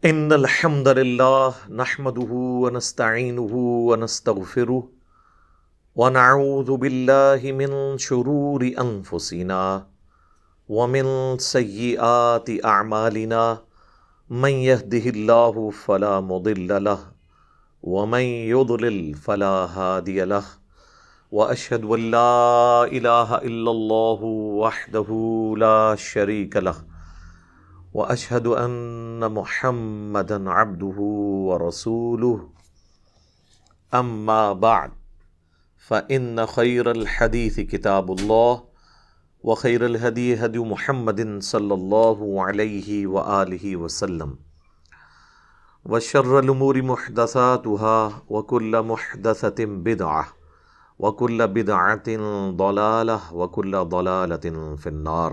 ان الحمد للہ نحمده ونستعینه ونستغفره ونعوذ باللہ من شرور انفسنا ومن سیئات اعمالنا من يهده اللہ فلا مضل له ومن يضلل فلا هادی له واشهد ان لا الہ الا اللہ وحدہ لا شریک له واشهد ان محمدا عبده ورسوله اما بعد فان خير الحديث كتاب الله وخير الهدي هدي محمد صلى الله عليه واله وسلم وشر الامور محدثاتها وكل محدثة بدعة وكل بدعة ضلالة وكل ضلالة في النار.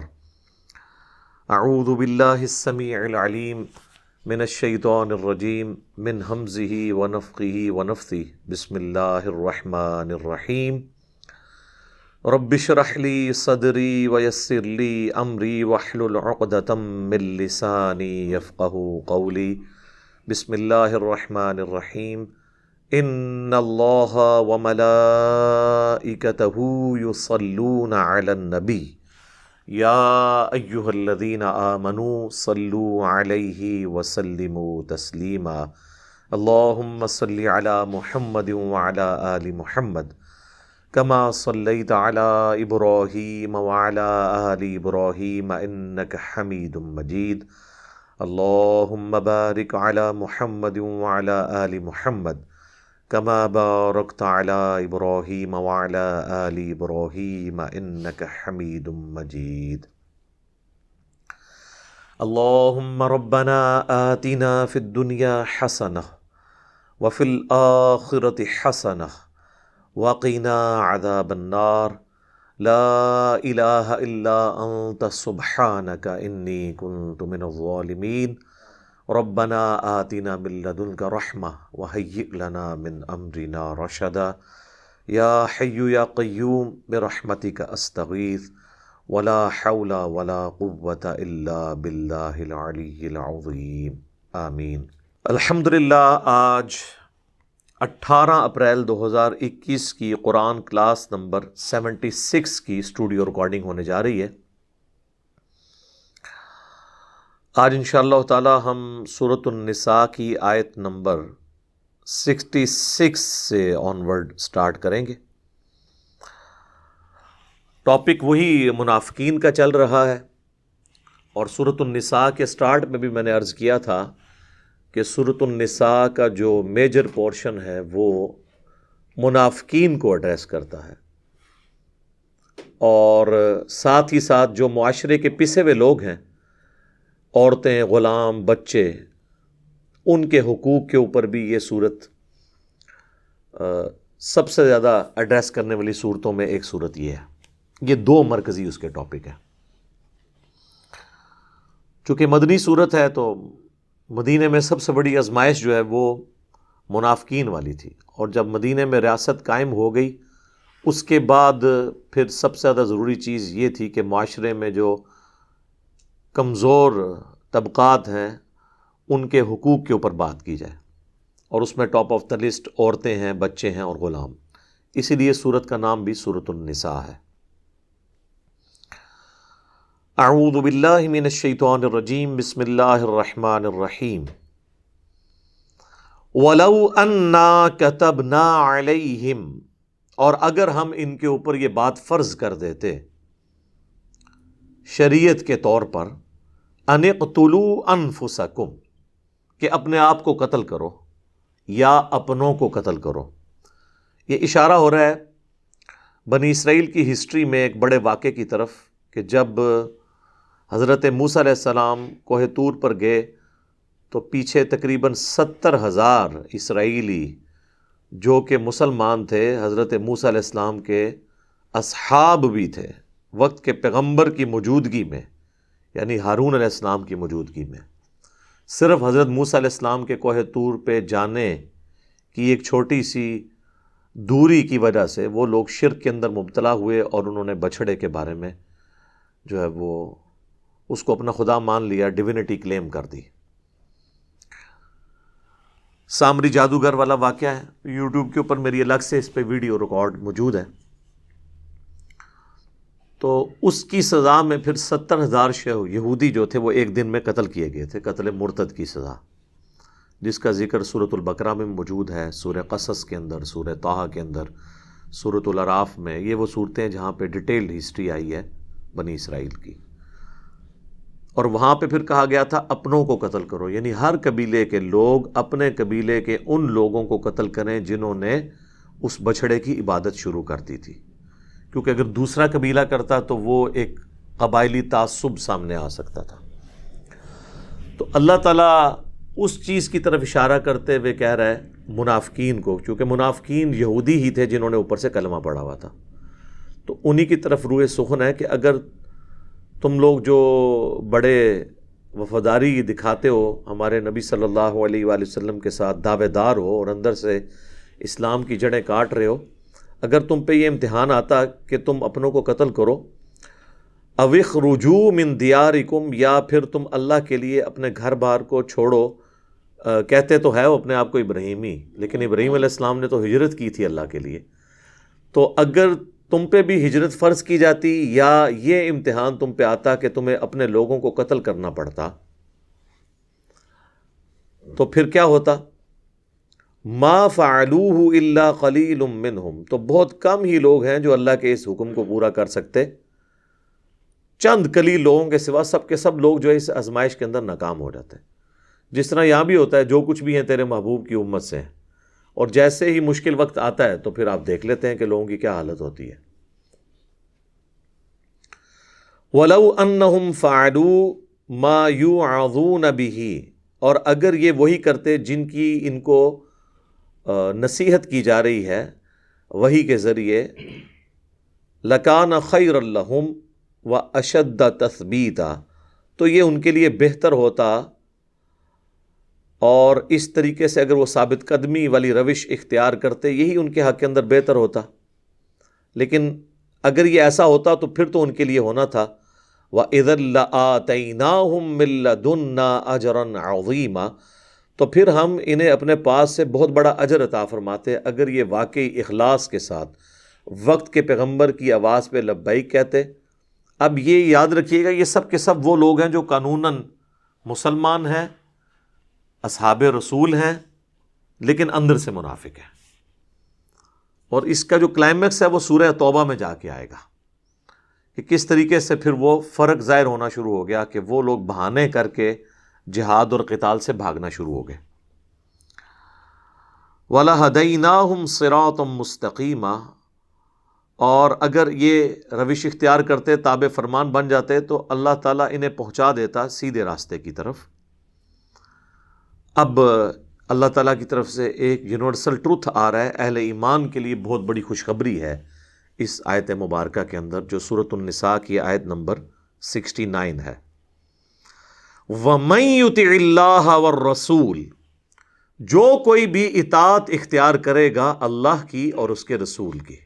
اعوذ باللہ السمیع العلیم من الشیطان الرجیم من ہمزہ ونفخہ ونفثہ بسم اللہ الرحمن الرحیم. رب اشرح لی صدری ویسر لی امری واحلل عقدۃ من لسانی یفقہوا قولی. بسم اللہ الرحمن الرحیم. ان اللہ وملائکتہ یصلون علی النبی یا ایہا الذین آمنوا صلوا علیہ وسلموا تسلیما. اللہم صلی علی محمد وعلی آل محمد کما صلیت علی ابراہیم وعلی آل ابراہیم انک حمید مجید. اللہم بارک علی محمد وعلی آل محمد کما بارکت علی ابراہیم وعلی آل ابراہیم انک حمید مجید. اللہم ربنا آتنا فی الدنیا حسنہ وفی الآخرۃ حسنہ وقنا عذاب النار. لا الہ الا انت سبحانک انی کنت من الظالمین. ربنا آتنا من لدنک رحمہ وہیئ لنا من امرنا رشدا. یا حی یا قیوم برحمتک استغیث ولا حول ولا قوة الا باللہ العلی العظیم. آمین. الحمدللہ آج 18 اپریل 2021 کی قرآن کلاس نمبر 76 کی اسٹوڈیو ریکارڈنگ ہونے جا رہی ہے. آج انشاءاللہ تعالی ہم سورۃ النساء کی آیت نمبر 66 سے آنورڈ سٹارٹ کریں گے. ٹاپک وہی منافقین کا چل رہا ہے، اور سورۃ النساء کے سٹارٹ میں بھی میں نے عرض کیا تھا کہ سورۃ النساء کا جو میجر پورشن ہے وہ منافقین کو ایڈریس کرتا ہے، اور ساتھ ہی ساتھ جو معاشرے کے پسے ہوئے لوگ ہیں، عورتیں، غلام، بچے، ان کے حقوق کے اوپر بھی یہ صورت سب سے زیادہ ایڈریس کرنے والی صورتوں میں ایک صورت یہ ہے. یہ دو مرکزی اس کے ٹاپک ہیں. چونکہ مدنی صورت ہے تو مدینے میں سب سے بڑی آزمائش جو ہے وہ منافقین والی تھی، اور جب مدینے میں ریاست قائم ہو گئی اس کے بعد پھر سب سے زیادہ ضروری چیز یہ تھی کہ معاشرے میں جو کمزور طبقات ہیں ان کے حقوق کے اوپر بات کی جائے، اور اس میں ٹاپ آف دا لسٹ عورتیں ہیں، بچے ہیں اور غلام. اسی لیے سورت کا نام بھی سورۃ النساء ہے. اعوذ باللہ من الشیطان الرجیم. بسم اللہ الرحمن الرحیم. وَلَوْ أَنَّا كَتَبْنَا عَلَيْهِمْ، اور اگر ہم ان کے اوپر یہ بات فرض کر دیتے شریعت کے طور پر، ان اقتلوا انفسکم، کہ اپنے آپ کو قتل کرو یا اپنوں کو قتل کرو. یہ اشارہ ہو رہا ہے بنی اسرائیل کی ہسٹری میں ایک بڑے واقعے کی طرف، کہ جب حضرت موسیٰ علیہ السلام کوہ طور پر گئے تو پیچھے تقریباً 70,000 اسرائیلی جو کہ مسلمان تھے، حضرت موسیٰ علیہ السلام کے اصحاب بھی تھے وقت کے پیغمبر کی موجودگی میں، یعنی ہارون علیہ السلام کی موجودگی میں. صرف حضرت موسیٰ علیہ السلام کے کوہ طور پہ جانے کی ایک چھوٹی سی دوری کی وجہ سے وہ لوگ شرک کے اندر مبتلا ہوئے، اور انہوں نے بچھڑے کے بارے میں جو ہے وہ اس کو اپنا خدا مان لیا، ڈیوینٹی کلیم کر دی. سامری جادوگر والا واقعہ ہے، یوٹیوب کے اوپر میری الگ سے اس پہ ویڈیو ریکارڈ موجود ہے. تو اس کی سزا میں پھر 70,000 یہودی جو تھے وہ ایک دن میں قتل کیے گئے تھے، قتل مرتد کی سزا، جس کا ذکر سورۃ البقرہ میں موجود ہے، سورہ قصص کے اندر، سورہ طٰہٰ کے اندر، سورۃ الاعراف میں. یہ وہ صورتیں ہیں جہاں پہ ڈیٹیلڈ ہسٹری آئی ہے بنی اسرائیل کی. اور وہاں پہ پھر کہا گیا تھا اپنوں کو قتل کرو، یعنی ہر قبیلے کے لوگ اپنے قبیلے کے ان لوگوں کو قتل کریں جنہوں نے اس بچھڑے کی عبادت شروع کر دی تھی، کیونکہ اگر دوسرا قبیلہ کرتا تو وہ ایک قبائلی تعصب سامنے آ سکتا تھا. تو اللہ تعالیٰ اس چیز کی طرف اشارہ کرتے ہوئے کہہ رہا ہے منافقین کو، کیونکہ منافقین یہودی ہی تھے جنہوں نے اوپر سے کلمہ پڑھا ہوا تھا، تو انہی کی طرف روح سخن ہے کہ اگر تم لوگ جو بڑے وفاداری دکھاتے ہو ہمارے نبی صلی اللہ علیہ وآلہ وسلم کے ساتھ، دعوے دار ہو اور اندر سے اسلام کی جڑیں کاٹ رہے ہو، اگر تم پہ یہ امتحان آتا کہ تم اپنوں کو قتل کرو، او اخرجوا من دیارکم، یا پھر تم اللہ کے لیے اپنے گھر بار کو چھوڑو. کہتے تو ہے وہ اپنے آپ کو ابراہیمی، لیکن ابراہیم علیہ السلام نے تو ہجرت کی تھی اللہ کے لیے. تو اگر تم پہ بھی ہجرت فرض کی جاتی یا یہ امتحان تم پہ آتا کہ تمہیں اپنے لوگوں کو قتل کرنا پڑتا، تو پھر کیا ہوتا؟ ما فعلوہ الا قلیل منہم، تو بہت کم ہی لوگ ہیں جو اللہ کے اس حکم کو پورا کر سکتے، چند قلیل لوگوں کے سوا سب کے سب لوگ جو ہے اس آزمائش کے اندر ناکام ہو جاتے ہیں. جس طرح یہاں بھی ہوتا ہے، جو کچھ بھی ہیں تیرے محبوب کی امت سے ہیں، اور جیسے ہی مشکل وقت آتا ہے تو پھر آپ دیکھ لیتے ہیں کہ لوگوں کی کیا حالت ہوتی ہے. وَلَوْ أَنَّهُمْ فَعَلُوا مَا يُوعَظُونَ بِهِ، اور اگر یہ وہی کرتے جن کی ان کو نصیحت کی جا رہی ہے وحی کے ذریعے، لَكَانَ خَيْرًا لَهُمْ وَأَشَدَّ تَثْبِيتًا، تو یہ ان کے لیے بہتر ہوتا، اور اس طریقے سے اگر وہ ثابت قدمی والی روش اختیار کرتے یہی ان کے حق کے اندر بہتر ہوتا. لیکن اگر یہ ایسا ہوتا تو پھر تو ان کے لیے ہونا تھا وَإِذًا لَآتَيْنَاهُم مِّن لَّدُنَّا أَجْرًا عَظِيمًا، تو پھر ہم انہیں اپنے پاس سے بہت بڑا اجر عطا فرماتے اگر یہ واقعی اخلاص کے ساتھ وقت کے پیغمبر کی آواز پہ لبیک کہتے. اب یہ یاد رکھیے گا، یہ سب کے سب وہ لوگ ہیں جو قانوناً مسلمان ہیں، اصحاب رسول ہیں، لیکن اندر سے منافق ہیں. اور اس کا جو کلائمیکس ہے وہ سورہ توبہ میں جا کے آئے گا کہ کس طریقے سے پھر وہ فرق ظاہر ہونا شروع ہو گیا کہ وہ لوگ بہانے کر کے جہاد اور قتال سے بھاگنا شروع ہو گئے. وَلَهَدَيْنَاهُمْ صِرَاطًا مُسْتَقِيمًا، اور اگر یہ روش اختیار کرتے، تابع فرمان بن جاتے، تو اللہ تعالیٰ انہیں پہنچا دیتا سیدھے راستے کی طرف. اب اللہ تعالیٰ کی طرف سے ایک یونیورسل ٹروتھ آ رہا ہے، اہل ایمان کے لیے بہت بڑی خوشخبری ہے اس آیت مبارکہ کے اندر، جو سورۃ النساء کی آیت نمبر 69 ہے. وَمَن يُطِعِ اللَّهَ وَالرَّسُولَ، جو کوئی بھی اطاعت اختیار کرے گا اللہ کی اور اس کے رسول کی،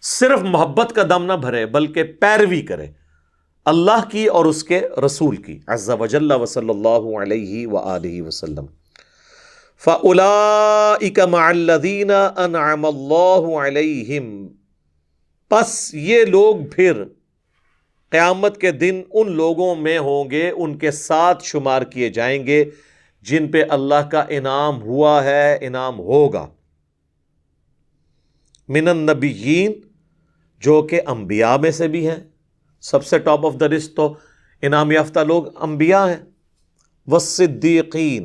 صرف محبت کا دم نہ بھرے بلکہ پیروی کرے اللہ کی اور اس کے رسول کی، عز وجل وصلی اللہ علیہ وآلہ وسلم. فَأُولَئِكَ مَعَ الَّذِينَ أَنْعَمَ اللَّهُ عَلَيْهِمْ، پس یہ لوگ پھر قیامت کے دن ان لوگوں میں ہوں گے، ان کے ساتھ شمار کیے جائیں گے جن پہ اللہ کا انعام ہوا ہے، انعام ہوگا. من النبیین، جو کہ انبیاء میں سے بھی ہیں، سب سے ٹاپ آف دا لسٹ تو انعام یافتہ لوگ انبیاء ہیں. والصدیقین،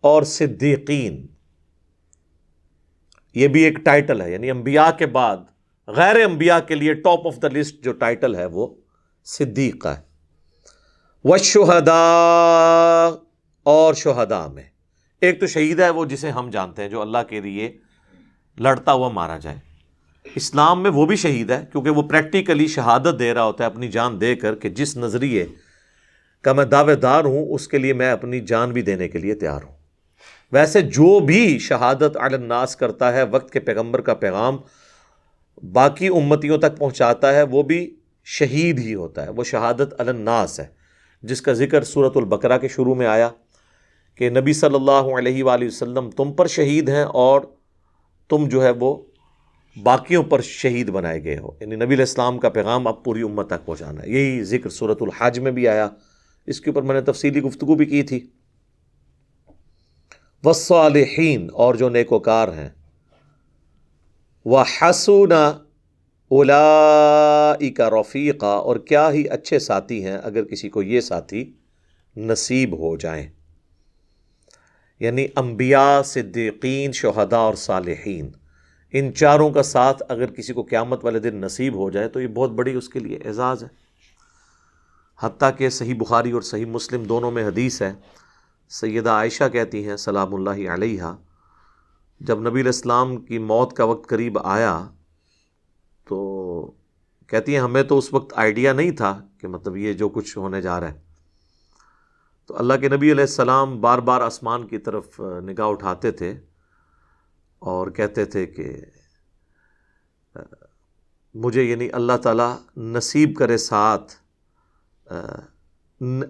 اور صدیقین، یہ بھی ایک ٹائٹل ہے، یعنی انبیاء کے بعد غیر انبیاء کے لیے ٹاپ آف دا لسٹ جو ٹائٹل ہے وہ صدیق ہے. والشہداء، اور شہداء میں ایک تو شہید ہے وہ جسے ہم جانتے ہیں جو اللہ کے لیے لڑتا ہوا مارا جائے. اسلام میں وہ بھی شہید ہے کیونکہ وہ پریکٹیکلی شہادت دے رہا ہوتا ہے اپنی جان دے کر کہ جس نظریے کا میں دعوے دار ہوں اس کے لیے میں اپنی جان بھی دینے کے لیے تیار ہوں. ویسے جو بھی شہادت علی الناس کرتا ہے، وقت کے پیغمبر کا پیغام باقی امتیوں تک پہنچاتا ہے، وہ بھی شہید ہی ہوتا ہے، وہ شہادت علی الناس ہے، جس کا ذکر سورۃ البقرہ کے شروع میں آیا کہ نبی صلی اللہ علیہ وآلہ وسلم تم پر شہید ہیں اور تم جو ہے وہ باقیوں پر شہید بنائے گئے ہو، یعنی نبی علیہ السلام کا پیغام اب پوری امت تک پہنچانا ہے. یہی ذکر سورۃ الحج میں بھی آیا، اس کے اوپر میں نے تفصیلی گفتگو بھی کی تھی. والصالحین، اور جو نیکوکار ہیں. وحسن اولئک رفیقا، اور کیا ہی اچھے ساتھی ہیں اگر کسی کو یہ ساتھی نصیب ہو جائیں. یعنی انبیاء، صدیقین، شہداء اور صالحین، ان چاروں کا ساتھ اگر کسی کو قیامت والے دن نصیب ہو جائے تو یہ بہت بڑی اس کے لیے اعزاز ہے. حتیٰ کہ صحیح بخاری اور صحیح مسلم دونوں میں حدیث ہے، سیدہ عائشہ کہتی ہیں سلام اللہ علیہا، جب نبی علیہ السلام کی موت کا وقت قریب آیا تو کہتی ہیں ہمیں تو اس وقت آئیڈیا نہیں تھا کہ مطلب یہ جو کچھ ہونے جا رہا ہے. تو اللہ کے نبی علیہ السلام بار بار آسمان کی طرف نگاہ اٹھاتے تھے اور کہتے تھے کہ مجھے یعنی اللہ تعالیٰ نصیب کرے ساتھ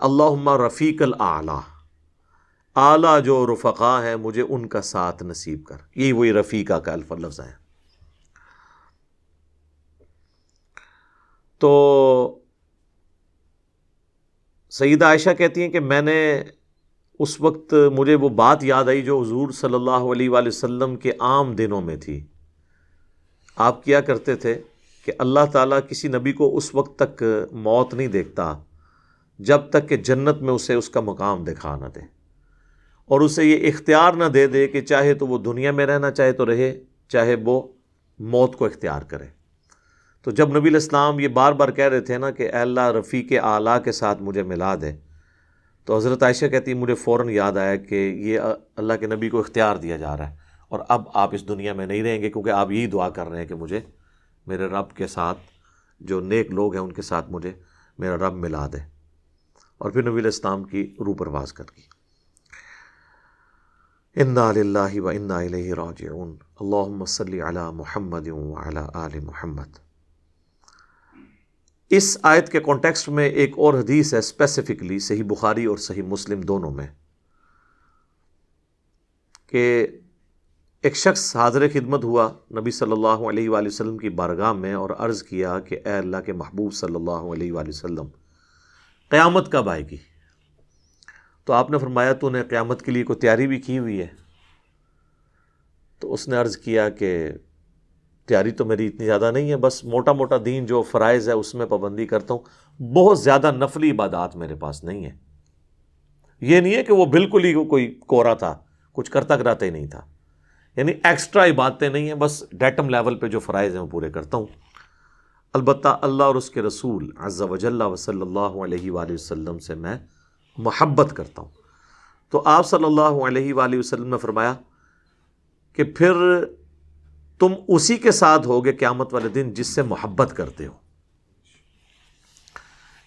اللہم رفیق الاعلیٰ، اعلیٰ جو رفقا ہیں مجھے ان کا ساتھ نصیب کر. یہی وہی رفیقہ کا لفظ ہے. تو سیدہ عائشہ کہتی ہیں کہ میں نے اس وقت مجھے وہ بات یاد آئی جو حضور صلی اللہ علیہ وآلہ وسلم کے عام دنوں میں تھی. آپ کیا کرتے تھے کہ اللہ تعالیٰ کسی نبی کو اس وقت تک موت نہیں دیکھتا جب تک کہ جنت میں اسے اس کا مقام دکھا نہ دے، اور اسے یہ اختیار نہ دے دے کہ چاہے تو وہ دنیا میں رہنا چاہے تو رہے، چاہے وہ موت کو اختیار کرے. تو جب نبی علیہ السلام یہ بار بار کہہ رہے تھے نا کہ اے اللہ رفیق اعلیٰ کے ساتھ مجھے ملا دے، تو حضرت عائشہ کہتی مجھے فوراً یاد آیا کہ یہ اللہ کے نبی کو اختیار دیا جا رہا ہے اور اب آپ اس دنیا میں نہیں رہیں گے، کیونکہ آپ یہی دعا کر رہے ہیں کہ مجھے میرے رب کے ساتھ، جو نیک لوگ ہیں ان کے ساتھ مجھے میرا رب ملا دے. اور پھر نبی علیہ السلام کی روح پرواز کر گئی. انا للہ و انا الیہ راجعون. اللہم صلی علی محمد وعلی آل محمد. اس آیت کے کانٹیکسٹ میں ایک اور حدیث ہے اسپیسیفکلی صحیح بخاری اور صحیح مسلم دونوں میں، کہ ایک شخص حاضر خدمت ہوا نبی صلی اللہ علیہ وآلہ وسلم کی بارگاہ میں اور عرض کیا کہ اے اللہ کے محبوب صلی اللہ علیہ وآلہ وسلم، قیامت کب آئے گی؟ تو آپ نے فرمایا تو نے قیامت کے لیے کوئی تیاری بھی کی ہوئی ہے؟ تو اس نے عرض کیا کہ تیاری تو میری اتنی زیادہ نہیں ہے، بس موٹا موٹا دین جو فرائض ہے اس میں پابندی کرتا ہوں، بہت زیادہ نفلی عبادات میرے پاس نہیں ہے. یہ نہیں ہے کہ وہ بالکل ہی کوئی کوڑا تھا، کچھ کرتا کراتا ہی نہیں تھا، یعنی ایکسٹرا عبادتیں نہیں ہیں، بس ڈیٹم لیول پہ جو فرائض ہیں وہ پورے کرتا ہوں. البتہ اللہ اور اس کے رسول عز وجل و صلی اللہ علیہ وآلہ وسلم سے میں محبت کرتا ہوں. تو آپ صلی اللہ علیہ وآلہ وسلم نے فرمایا کہ پھر تم اسی کے ساتھ ہوگے قیامت والے دن جس سے محبت کرتے ہو.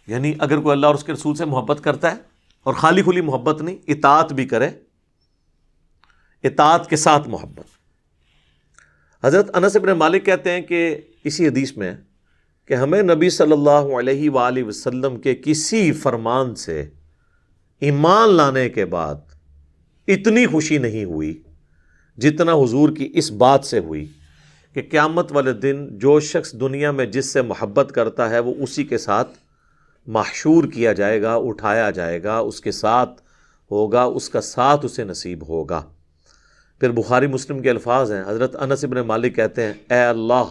یعنی اگر کوئی اللہ اور اس کے رسول سے محبت کرتا ہے اور خالی کھلی محبت نہیں، اطاعت بھی کرے، اطاعت کے ساتھ محبت. حضرت انس بن مالک کہتے ہیں کہ اسی حدیث میں کہ ہمیں نبی صلی اللہ علیہ وآلہ وسلم کے کسی فرمان سے ایمان لانے کے بعد اتنی خوشی نہیں ہوئی جتنا حضور کی اس بات سے ہوئی کہ قیامت والے دن جو شخص دنیا میں جس سے محبت کرتا ہے وہ اسی کے ساتھ محشور کیا جائے گا، اٹھایا جائے گا، اس کے ساتھ ہوگا، اس کا ساتھ اسے نصیب ہوگا. پھر بخاری مسلم کے الفاظ ہیں، حضرت انس بن مالک کہتے ہیں اے اللہ،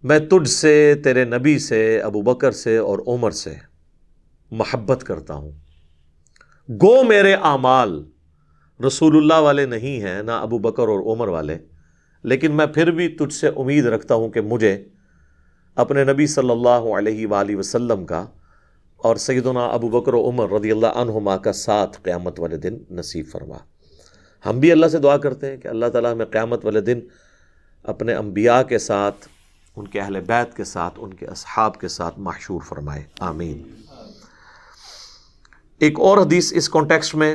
میں تجھ سے، تیرے نبی سے، ابو بکر سے اور عمر سے محبت کرتا ہوں. گو میرے اعمال رسول اللہ والے نہیں ہیں، نہ ابو بکر اور عمر والے، لیکن میں پھر بھی تجھ سے امید رکھتا ہوں کہ مجھے اپنے نبی صلی اللہ علیہ وآلہ وسلم کا اور سیدنا ابو بکر و عمر رضی اللہ عنہما کا ساتھ قیامت والے دن نصیب فرما. ہم بھی اللہ سے دعا کرتے ہیں کہ اللہ تعالیٰ ہمیں قیامت والے دن اپنے انبیاء کے ساتھ، ان کے اہل بیت کے ساتھ، ان کے اصحاب کے ساتھ محشور فرمائے، آمین. ایک اور حدیث اس کانٹیکسٹ میں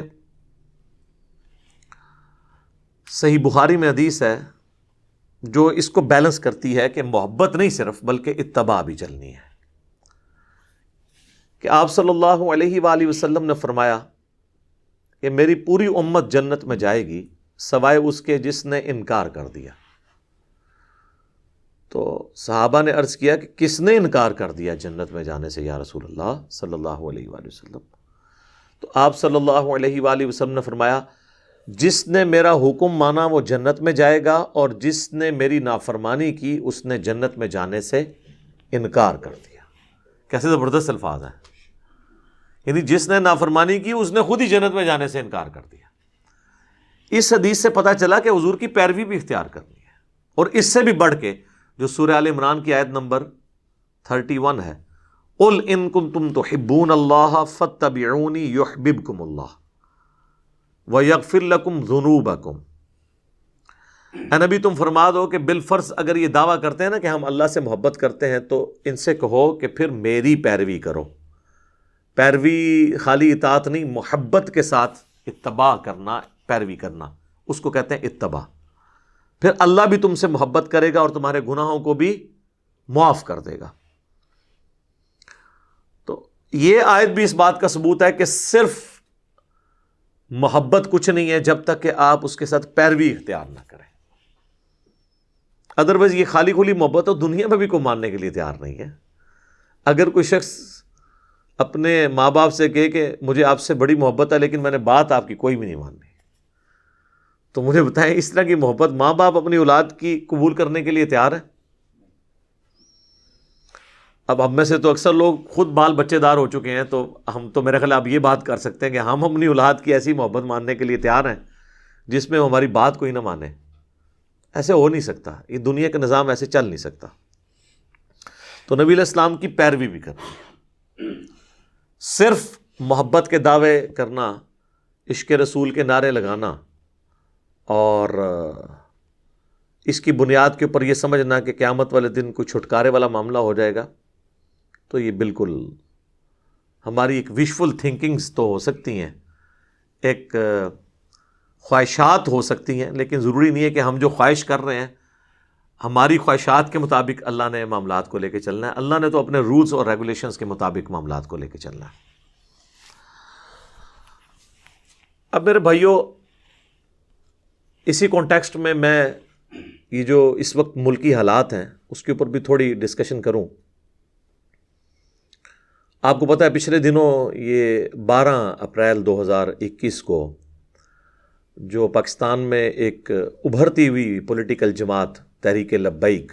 صحیح بخاری میں حدیث ہے جو اس کو بیلنس کرتی ہے کہ محبت نہیں صرف بلکہ اتباع بھی چلنی ہے. کہ آپ صلی اللہ علیہ وآلہ وسلم نے فرمایا کہ میری پوری امت جنت میں جائے گی سوائے اس کے جس نے انکار کر دیا. تو صحابہ نے عرض کیا کہ کس نے انکار کر دیا جنت میں جانے سے یا رسول اللہ صلی اللہ علیہ وآلہ وسلم؟ تو آپ صلی اللہ علیہ وآلہ وسلم نے فرمایا جس نے میرا حکم مانا وہ جنت میں جائے گا، اور جس نے میری نافرمانی کی اس نے جنت میں جانے سے انکار کر دیا. کیسے زبردست الفاظ ہیں. یعنی جس نے نافرمانی کی اس نے خود ہی جنت میں جانے سے انکار کر دیا. اس حدیث سے پتہ چلا کہ حضور کی پیروی بھی اختیار کرنی ہے. اور اس سے بھی بڑھ کے جو سورہ آل عمران کی آیت نمبر 31 ہے، قُلْ إِن كُنتُمْ تُحِبُّونَ اللَّهَ فَاتَّبِعُونِي يُحْبِبْكُمُ اللَّهُ وَيَغْفِرْ لَكُمْ ذُنُوبَكُمْ. اے نبی تم فرما دو کہ بالفرض اگر یہ دعویٰ کرتے ہیں نا کہ ہم اللہ سے محبت کرتے ہیں تو ان سے کہو کہ پھر میری پیروی کرو. پیروی خالی اطاعت نہیں، محبت کے ساتھ اتباع کرنا، پیروی کرنا، اس کو کہتے ہیں اتباع. پھر اللہ بھی تم سے محبت کرے گا اور تمہارے گناہوں کو بھی معاف کر دے گا. تو یہ آیت بھی اس بات کا ثبوت ہے کہ صرف محبت کچھ نہیں ہے جب تک کہ آپ اس کے ساتھ پیروی اختیار نہ کریں. ادروائز یہ خالی کھلی محبت ہو، دنیا میں بھی کوئی ماننے کے لیے تیار نہیں ہے. اگر کوئی شخص اپنے ماں باپ سے کہے کہ مجھے آپ سے بڑی محبت ہے لیکن میں نے بات آپ کی کوئی بھی نہیں ماننی، تو مجھے بتائیں اس طرح کی محبت ماں باپ اپنی اولاد کی قبول کرنے کے لیے تیار ہے؟ اب ہم میں سے تو اکثر لوگ خود بال بچے دار ہو چکے ہیں، تو ہم تو میرے خیال اب یہ بات کر سکتے ہیں کہ ہم اپنی اولاد کی ایسی محبت ماننے کے لیے تیار ہیں جس میں ہماری بات کوئی نہ مانے. ایسے ہو نہیں سکتا، یہ دنیا کا نظام ایسے چل نہیں سکتا. تو نبی علیہ السلام کی پیروی بھی کرنی ہے. صرف محبت کے دعوے کرنا، عشق رسول کے نعرے لگانا اور اس کی بنیاد کے اوپر یہ سمجھنا کہ قیامت والے دن کوئی چھٹکارے والا معاملہ ہو جائے گا، تو یہ بالکل ہماری ایک وشفل تھنکنگز تو ہو سکتی ہیں، ایک خواہشات ہو سکتی ہیں، لیکن ضروری نہیں ہے کہ ہم جو خواہش کر رہے ہیں ہماری خواہشات کے مطابق اللہ نے معاملات کو لے کے چلنا ہے. اللہ نے تو اپنے رولز اور ریگولیشنز کے مطابق معاملات کو لے کے چلنا ہے. اب میرے بھائیوں، اسی کانٹیکسٹ میں یہ جو اس وقت ملکی حالات ہیں اس کے اوپر بھی تھوڑی ڈسکشن کروں. آپ کو پتہ ہے پچھلے دنوں یہ 12 اپریل 2021 کو جو پاکستان میں ایک ابھرتی ہوئی پولیٹیکل جماعت تحریک لبیک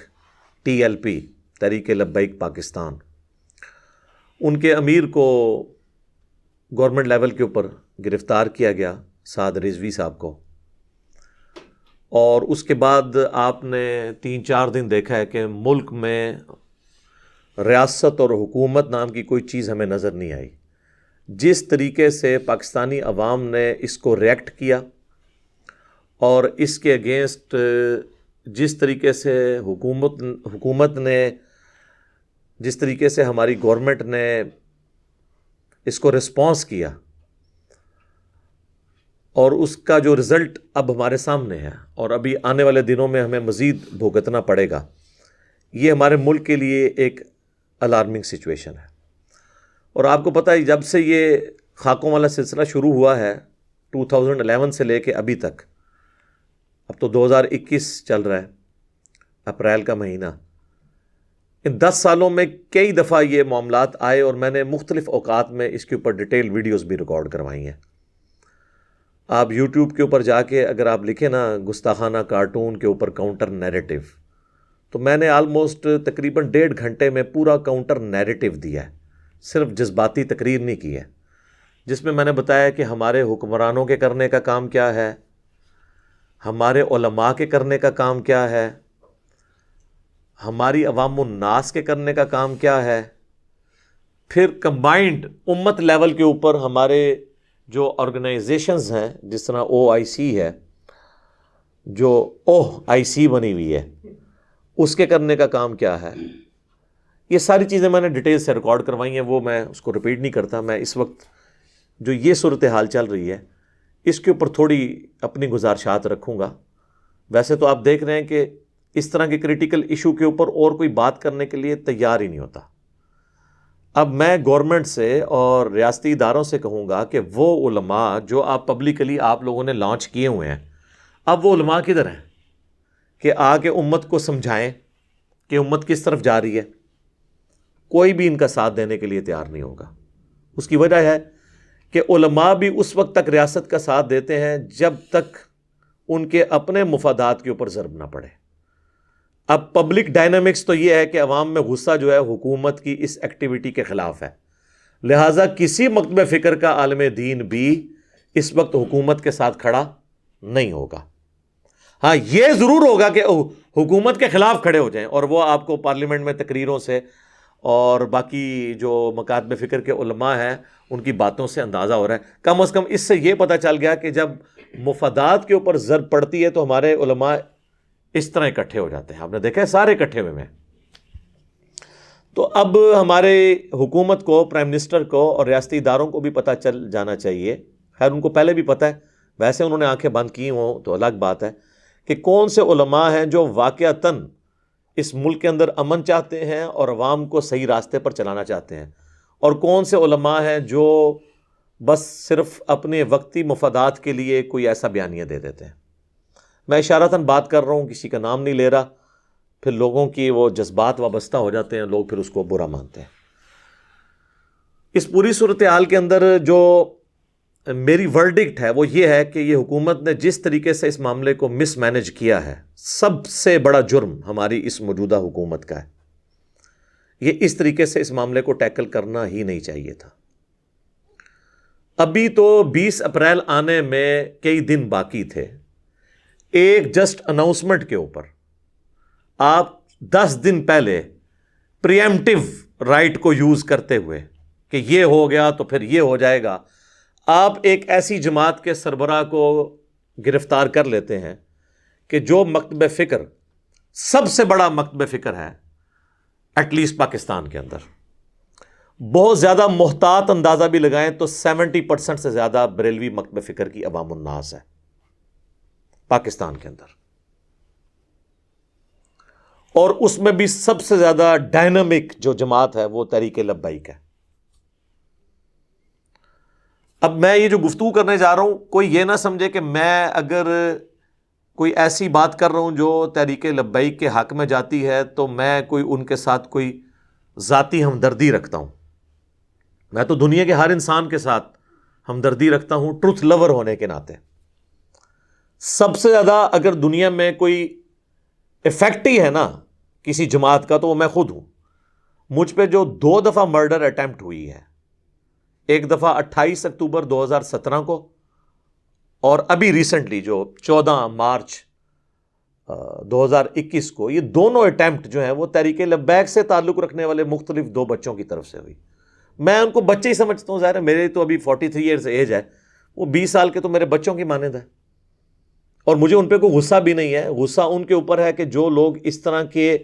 TLP تحریک لبیک پاکستان، ان کے امیر کو گورنمنٹ لیول کے اوپر گرفتار کیا گیا، سعد رضوی صاحب کو. اور اس کے بعد آپ نے 3-4 دن دیکھا ہے کہ ملک میں ریاست اور حکومت نام کی کوئی چیز ہمیں نظر نہیں آئی. جس طریقے سے پاکستانی عوام نے اس کو ریئیکٹ کیا اور اس کے اگینسٹ جس طریقے سے حکومت نے، جس طریقے سے ہماری گورنمنٹ نے اس کو رسپانس کیا، اور اس کا جو رزلٹ اب ہمارے سامنے ہے اور ابھی آنے والے دنوں میں ہمیں مزید بھگتنا پڑے گا، یہ ہمارے ملک کے لیے ایک الارمنگ سچویشن ہے. اور آپ کو پتہ ہے جب سے یہ خاکوں والا سلسلہ شروع ہوا ہے 2011 سے لے کے ابھی تک، اب تو 2021 چل رہا ہے، اپریل کا مہینہ، ان 10 سالوں میں کئی دفعہ یہ معاملات آئے اور میں نے مختلف اوقات میں اس کے اوپر ڈیٹیل ویڈیوز بھی ریکارڈ کروائی ہیں. آپ یوٹیوب کے اوپر جا کے اگر آپ لکھیں نا گستاخانہ کارٹون کے اوپر کاؤنٹر نیریٹو، تو میں نے آلموسٹ تقریباً 1.5 گھنٹے میں پورا کاؤنٹر نیریٹو دیا ہے، صرف جذباتی تقریر نہیں کی ہے، جس میں نے بتایا کہ ہمارے حکمرانوں کے کرنے کا کام کیا ہے، ہمارے علماء کے کرنے کا کام کیا ہے، ہماری عوام الناس کے کرنے کا کام کیا ہے، پھر کمبائنڈ امت لیول کے اوپر ہمارے جو آرگنائزیشنز ہیں، جس طرح OIC ہے، جو OIC بنی ہوئی ہے، اس کے کرنے کا کام کیا ہے. یہ ساری چیزیں میں نے ڈیٹیل سے ریکارڈ کروائی ہیں، وہ میں اس کو ریپیٹ نہیں کرتا. میں اس وقت جو یہ صورتحال چل رہی ہے اس کے اوپر تھوڑی اپنی گزارشات رکھوں گا. ویسے تو آپ دیکھ رہے ہیں کہ اس طرح کے کریٹیکل ایشو کے اوپر اور کوئی بات کرنے کے لیے تیار ہی نہیں ہوتا. اب میں گورنمنٹ سے اور ریاستی اداروں سے کہوں گا کہ وہ علماء جو آپ پبلکلی آپ لوگوں نے لانچ کیے ہوئے ہیں، اب وہ علماء کدھر ہیں کہ آ کے امت کو سمجھائیں کہ امت کس طرف جا رہی ہے؟ کوئی بھی ان کا ساتھ دینے کے لیے تیار نہیں ہوگا۔ اس کی وجہ ہے کہ علماء بھی اس وقت تک ریاست کا ساتھ دیتے ہیں جب تک ان کے اپنے مفادات کے اوپر ضرب نہ پڑے۔ اب پبلک ڈائنامکس تو یہ ہے کہ عوام میں غصہ جو ہے حکومت کی اس ایکٹیویٹی کے خلاف ہے، لہٰذا کسی مکتب فکر کا عالم دین بھی اس وقت حکومت کے ساتھ کھڑا نہیں ہوگا۔ ہاں یہ ضرور ہوگا کہ حکومت کے خلاف کھڑے ہو جائیں، اور وہ آپ کو پارلیمنٹ میں تقریروں سے اور باقی جو مکاتب فکر کے علماء ہیں ان کی باتوں سے اندازہ ہو رہا ہے۔ کم از کم اس سے یہ پتہ چل گیا کہ جب مفادات کے اوپر ضرب پڑتی ہے تو ہمارے علماء اس طرح اکٹھے ہو جاتے ہیں۔ آپ نے دیکھا ہے سارے اکٹھے ہوئے ہیں۔ تو اب ہمارے حکومت کو، پرائم منسٹر کو اور ریاستی اداروں کو بھی پتہ چل جانا چاہیے، خیر ان کو پہلے بھی پتہ ہے، ویسے انہوں نے آنکھیں بند کی ہوں تو الگ بات ہے، کہ کون سے علماء ہیں جو واقعتاً اس ملک کے اندر امن چاہتے ہیں اور عوام کو صحیح راستے پر چلانا چاہتے ہیں، اور کون سے علماء ہیں جو بس صرف اپنے وقتی مفادات کے لیے کوئی ایسا بیانیہ دے دیتے ہیں۔ میں اشارتاً بات کر رہا ہوں، کسی کا نام نہیں لے رہا، پھر لوگوں کی وہ جذبات وابستہ ہو جاتے ہیں، لوگ پھر اس کو برا مانتے ہیں۔ اس پوری صورتحال کے اندر جو میری ورڈکٹ ہے وہ یہ ہے کہ یہ حکومت نے جس طریقے سے اس معاملے کو مس مینج کیا ہے، سب سے بڑا جرم ہماری اس موجودہ حکومت کا ہے۔ یہ اس طریقے سے اس معاملے کو ٹیکل کرنا ہی نہیں چاہیے تھا۔ ابھی تو 20 اپریل آنے میں کئی دن باقی تھے، ایک جسٹ اناؤنسمنٹ کے اوپر آپ 10 دن پہلے پریمپٹیو رائٹ کو یوز کرتے ہوئے کہ یہ ہو گیا تو پھر یہ ہو جائے گا، آپ ایک ایسی جماعت کے سربراہ کو گرفتار کر لیتے ہیں کہ جو مکتب فکر سب سے بڑا مکتب فکر ہے ایٹ لیسٹ پاکستان کے اندر، بہت زیادہ محتاط اندازہ بھی لگائیں تو 70% سے زیادہ بریلوی مکتب فکر کی عوام الناس ہے پاکستان کے اندر، اور اس میں بھی سب سے زیادہ ڈائنامک جو جماعت ہے وہ تحریک لبیک ہے۔ اب میں یہ جو گفتگو کرنے جا رہا ہوں، کوئی یہ نہ سمجھے کہ میں اگر کوئی ایسی بات کر رہا ہوں جو تحریک لبیک کے حق میں جاتی ہے تو میں کوئی ان کے ساتھ کوئی ذاتی ہمدردی رکھتا ہوں۔ میں تو دنیا کے ہر انسان کے ساتھ ہمدردی رکھتا ہوں ٹروتھ لور ہونے کے ناطے۔ سب سے زیادہ اگر دنیا میں کوئی ایفیکٹ ہی ہے نا کسی جماعت کا تو وہ میں خود ہوں۔ مجھ پہ جو 2 دفعہ مرڈر اٹیمپٹ ہوئی ہے، ایک دفعہ 28 اکتوبر 2017 کو، اور ابھی ریسنٹلی جو 14 مارچ 2021 کو، یہ دونوں اٹیمپٹ جو ہیں وہ تحریک لبیک سے تعلق رکھنے والے مختلف 2 بچوں کی طرف سے ہوئی۔ میں ان کو بچے ہی سمجھتا ہوں، ظاہر ہے میرے تو ابھی 43 ایئرز ایج ہے، وہ 20 سال کے تو میرے بچوں کی مانند ہے، اور مجھے ان پہ کوئی غصہ بھی نہیں ہے۔ غصہ ان کے اوپر ہے کہ جو لوگ اس طرح کے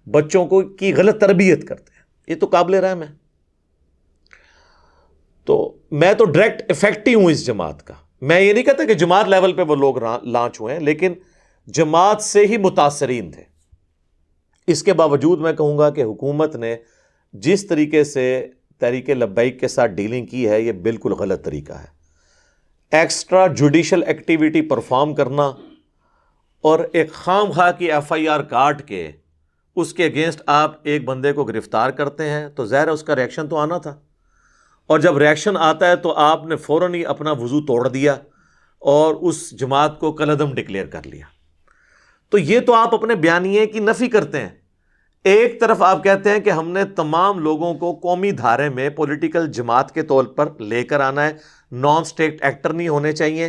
بچوں کو کی غلط تربیت کرتے ہیں، یہ تو قابل رحم ہے۔ تو میں تو ڈائریکٹ افیکٹ ہی ہوں اس جماعت کا۔ میں یہ نہیں کہتا کہ جماعت لیول پہ وہ لوگ لانچ ہوئے ہیں، لیکن جماعت سے ہی متاثرین تھے۔ اس کے باوجود میں کہوں گا کہ حکومت نے جس طریقے سے تحریک لبیک کے ساتھ ڈیلنگ کی ہے یہ بالکل غلط طریقہ ہے۔ ایکسٹرا جوڈیشل ایکٹیویٹی پرفارم کرنا اور ایک خام خواہ کی FIR کاٹ کے اس کے اگینسٹ آپ ایک بندے کو گرفتار کرتے ہیں تو ظاہر ہے اس کا ریئیکشن تو آنا تھا، اور جب ریئیکشن آتا ہے تو آپ نے فوراً ہی اپنا وضو توڑ دیا اور اس جماعت کو کالعدم ڈکلیئر کر لیا۔ تو یہ تو آپ اپنے بیانیے کی نفی کرتے ہیں۔ ایک طرف آپ کہتے ہیں کہ ہم نے تمام لوگوں کو قومی دھارے میں پولیٹیکل جماعت کے طور پر لے کر آنا ہے، نان اسٹیٹ ایکٹر نہیں ہونے چاہیے،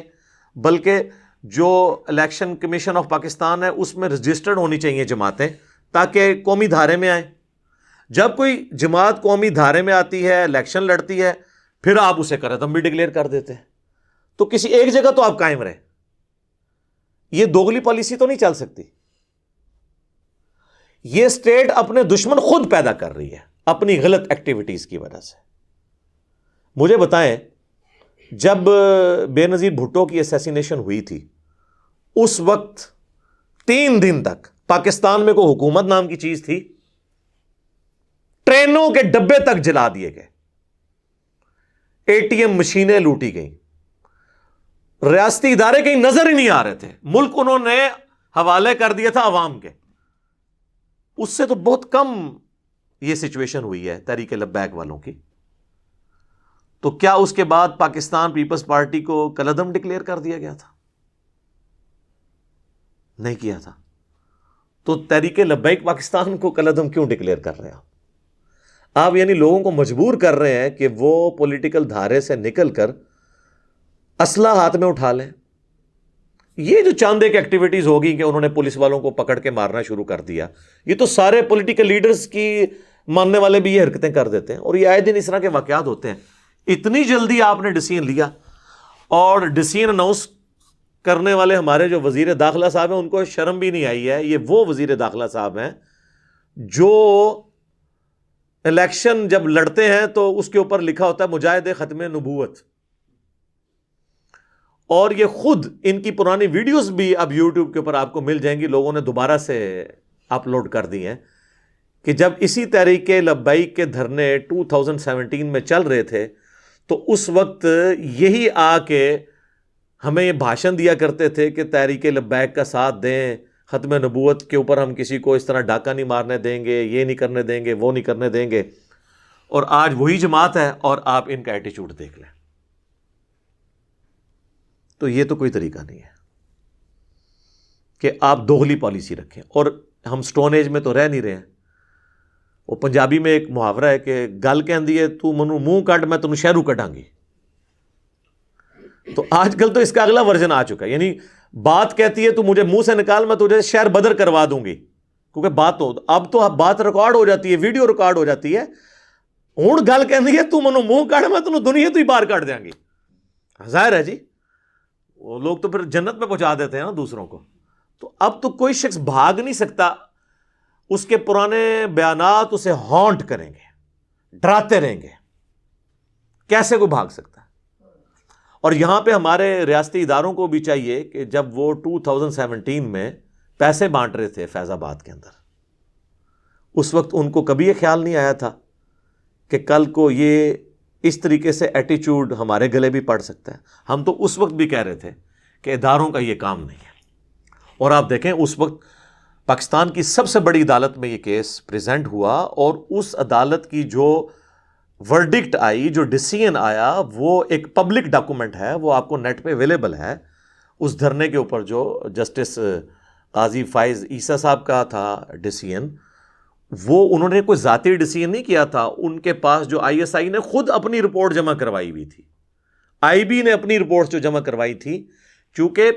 بلکہ جو الیکشن کمیشن آف پاکستان ہے اس میں رجسٹرڈ ہونی چاہیے جماعتیں تاکہ قومی دھارے میں آئیں۔ جب کوئی جماعت قومی دھارے میں آتی ہے، الیکشن لڑتی ہے، پھر آپ اسے کالعدم بھی ڈکلیئر کر دیتے ہیں۔ تو کسی ایک جگہ تو آپ قائم رہیں، یہ دوغلی پالیسی تو نہیں چل سکتی۔ یہ اسٹیٹ اپنے دشمن خود پیدا کر رہی ہے اپنی غلط ایکٹیویٹیز کی وجہ سے۔ مجھے بتائیں، جب بے نظیر بھٹو کی اسیسینیشن ہوئی تھی اس وقت 3 دن تک پاکستان میں کوئی حکومت نام کی چیز تھی؟ ٹرینوں کے ڈبے تک جلا دیے گئے, ATM مشینیں لوٹی گئیں, ریاستی ادارے کہیں نظر ہی نہیں آ رہے تھے, ملک انہوں نے حوالے کر دیا تھا عوام کے. اس سے تو بہت کم یہ سچویشن ہوئی ہے تحریک لبیک والوں کی. تو کیا اس کے بعد پاکستان پیپلز پارٹی کو کالعدم ڈکلیئر کر دیا گیا تھا؟ نہیں کیا تھا. تو تحریک لبیک پاکستان کو کالعدم کیوں ڈکلیئر کر رہے ہیں آپ یعنی لوگوں کو مجبور کر رہے ہیں کہ وہ پولیٹیکل دھارے سے نکل کر اسلحہ ہاتھ میں اٹھا لیں. یہ جو چاند ایک ایکٹیویٹیز ہوگی کہ انہوں نے پولیس والوں کو پکڑ کے مارنا شروع کر دیا, یہ تو سارے پولیٹیکل لیڈرز کی ماننے والے بھی یہ حرکتیں کر دیتے ہیں, اور یہ آئے دن اس طرح کے واقعات ہوتے ہیں. اتنی جلدی آپ نے ڈیسیژن لیا, اور ڈیسیژن اناؤنس کرنے والے ہمارے جو وزیر داخلہ صاحب ہیں ان کو شرم بھی نہیں آئی ہے. یہ وہ وزیر داخلہ صاحب ہیں جو الیکشن جب لڑتے ہیں تو اس کے اوپر لکھا ہوتا ہے مجاہد ختم نبوت, اور یہ خود ان کی پرانی ویڈیوز بھی اب یوٹیوب کے اوپر آپ کو مل جائیں گی, لوگوں نے دوبارہ سے اپلوڈ کر دی ہیں, کہ جب اسی تحریک لبیک کے دھرنے 2017 میں چل رہے تھے تو اس وقت یہی آ کے ہمیں یہ بھاشن دیا کرتے تھے کہ تحریک لبیک کا ساتھ دیں, ختم نبوت کے اوپر ہم کسی کو اس طرح ڈاکہ نہیں مارنے دیں گے, یہ نہیں کرنے دیں گے, وہ نہیں کرنے دیں گے. اور آج وہی جماعت ہے, اور آپ ان کا ایٹیچیوڈ دیکھ لیں. تو یہ تو کوئی طریقہ نہیں ہے کہ آپ دوغلی پالیسی رکھیں. اور ہم سٹون ایج میں تو رہ نہیں رہے ہیں. وہ پنجابی میں ایک محاورہ ہے کہ گل کہندی ہے تو منو منہ کٹ میں تنوں شہرو کٹاں گی. تو آج کل تو اس کا اگلا ورژن آ چکا ہے, یعنی بات کہتی ہے تو مجھے منہ سے نکال, میں تجھے شہر بدر کروا دوں گی, کیونکہ بات تو اب تو بات ریکارڈ ہو جاتی ہے, ویڈیو ریکارڈ ہو جاتی ہے. ہوں گل کہندی ہے تو منو منہ کٹ میں تنوں دنیا تو ہی باہر کٹ دیاں گی. ظاہر ہے جی, وہ لوگ تو پھر جنت میں پہنچا دیتے ہیں نا دوسروں کو. تو اب تو کوئی شخص بھاگ نہیں سکتا, اس کے پرانے بیانات اسے ہانٹ کریں گے, ڈراتے رہیں گے. کیسے کوئی بھاگ سکتا ہے؟ اور یہاں پہ ہمارے ریاستی اداروں کو بھی چاہیے کہ جب وہ 2017 میں پیسے بانٹ رہے تھے فیض آباد کے اندر, اس وقت ان کو کبھی یہ خیال نہیں آیا تھا کہ کل کو یہ اس طریقے سے ایٹیچیوڈ ہمارے گلے بھی پڑ سکتا ہے. ہم تو اس وقت بھی کہہ رہے تھے کہ اداروں کا یہ کام نہیں ہے. اور آپ دیکھیں اس وقت پاکستان کی سب سے بڑی عدالت میں یہ کیس پریزنٹ ہوا, اور اس عدالت کی جو ورڈکٹ آئی, جو ڈیسیژن آیا, وہ ایک پبلک ڈاکومنٹ ہے, وہ آپ کو نیٹ پہ اویلیبل ہے. اس دھرنے کے اوپر جو جسٹس قاضی فائز عیسیٰ صاحب کا تھا ڈیسیژن, وہ انہوں نے کوئی ذاتی ڈیسیژن نہیں کیا تھا. ان کے پاس جو ISI نے خود اپنی رپورٹ جمع کروائی ہوئی تھی, IB نے اپنی رپورٹ جو جمع کروائی تھی, چونکہ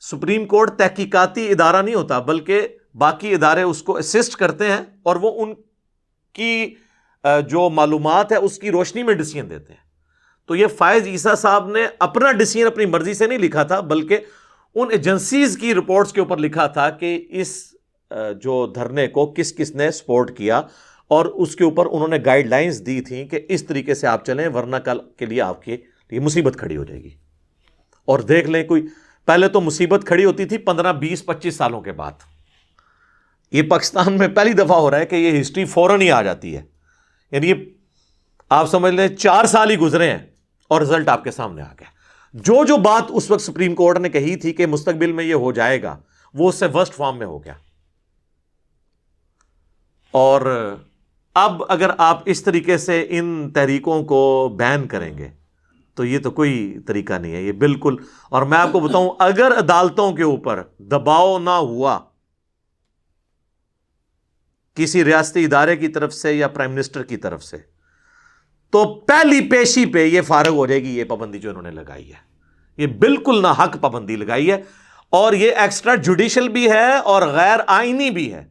سپریم کورٹ تحقیقاتی ادارہ نہیں ہوتا بلکہ باقی ادارے اس کو اسسٹ کرتے ہیں, اور وہ ان کی جو معلومات ہے اس کی روشنی میں ڈیسیژن دیتے ہیں. تو یہ فائز عیسیٰ صاحب نے اپنا ڈیسیژن اپنی مرضی سے نہیں لکھا تھا, بلکہ ان ایجنسیز کی رپورٹس کے اوپر لکھا تھا کہ اس جو دھرنے کو کس کس نے سپورٹ کیا, اور اس کے اوپر انہوں نے گائیڈ لائنز دی تھیں کہ اس طریقے سے آپ چلیں ورنہ کل کے لیے آپ کی یہ مصیبت کھڑی ہو جائے گی. اور دیکھ لیں, کوئی پہلے تو مصیبت کھڑی ہوتی تھی 15 20 25 سالوں کے بعد, یہ پاکستان میں پہلی دفعہ ہو رہا ہے کہ یہ ہسٹری فوراً ہی آ جاتی ہے. یعنی یہ آپ سمجھ لیں 4 سال ہی گزرے ہیں اور رزلٹ آپ کے سامنے آ گیا. جو بات اس وقت سپریم کورٹ نے کہی تھی کہ مستقبل میں یہ ہو جائے گا, وہ اس سے ورسٹ فارم میں ہو گیا. اور اب اگر آپ اس طریقے سے ان تحریکوں کو بین کریں گے تو یہ تو کوئی طریقہ نہیں ہے, یہ بالکل. اور میں آپ کو بتاؤں, اگر عدالتوں کے اوپر دباؤ نہ ہوا کسی ریاستی ادارے کی طرف سے یا پرائم منسٹر کی طرف سے, تو پہلی پیشی پہ یہ فارغ ہو جائے گی یہ پابندی جو انہوں نے لگائی ہے. یہ بالکل ناحق پابندی لگائی ہے, اور یہ ایکسٹرا جوڈیشل بھی ہے اور غیر آئینی بھی ہے.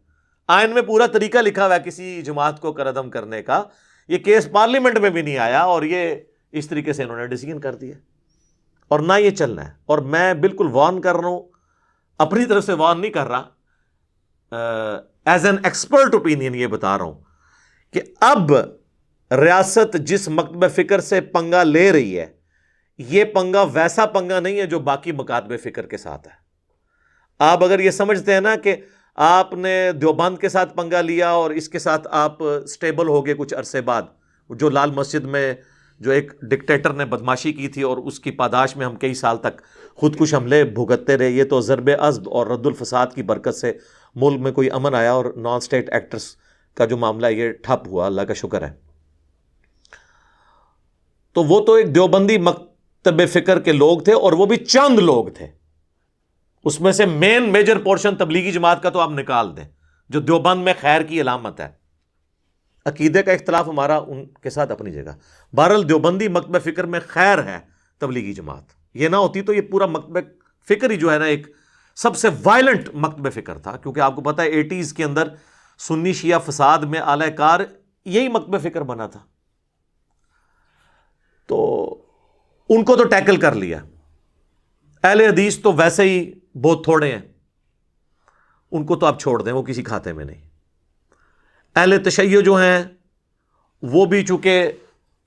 آئین میں پورا طریقہ لکھا ہوا ہے کسی جماعت کو کالعدم کرنے کا. یہ کیس پارلیمنٹ میں بھی نہیں آیا, اور یہ اس طریقے سے انہوں نے ڈیسیژن کر دیا, اور نہ یہ چلنا ہے. اور میں بالکل وارن کر رہا ہوں, اپنی طرف سے وارن نہیں کر رہا, ایز این ایکسپرٹ اوپینین یہ بتا رہا ہوں کہ اب ریاست جس مکتب فکر سے پنگا لے رہی ہے, یہ پنگا ویسا پنگا نہیں ہے جو باقی مکاتب فکر کے ساتھ ہے. آپ اگر یہ سمجھتے ہیں نا کہ آپ نے دیوبند کے ساتھ پنگا لیا اور اس کے ساتھ آپ سٹیبل ہو گئے کچھ عرصے بعد، جو لال مسجد میں جو ایک ڈکٹیٹر نے بدماشی کی تھی اور اس کی پاداش میں ہم کئی سال تک خودکش حملے بھگتتے رہے، یہ تو ضرب عضب اور رد الفساد کی برکت سے ملک میں کوئی امن آیا اور نان سٹیٹ ایکٹرز کا جو معاملہ یہ ٹھپ ہوا، اللہ کا شکر ہے۔ تو وہ تو ایک دیوبندی مکتب فکر کے لوگ تھے، اور وہ بھی چند لوگ تھے، اس میں سے میجر پورشن تبلیغی جماعت کا تو آپ نکال دیں، جو دیوبند میں خیر کی علامت ہے۔ عقیدے کا اختلاف ہمارا ان کے ساتھ اپنی جگہ، بہرحال دیوبندی مکتب فکر میں خیر ہے تبلیغی جماعت، یہ نہ ہوتی تو یہ پورا مکتب فکر ہی جو ہے نا ایک سب سے وائلنٹ مکتب فکر تھا، کیونکہ آپ کو پتا ہے 80s کے اندر سنی شیعہ فساد میں اعلی کار یہی مکتب فکر بنا تھا، تو ان کو تو ٹیکل کر لیا۔ اہل حدیث تو ویسے ہی بہت تھوڑے ہیں، ان کو تو آپ چھوڑ دیں، وہ کسی کھاتے میں نہیں۔ اہل تشیع جو ہیں وہ بھی چونکہ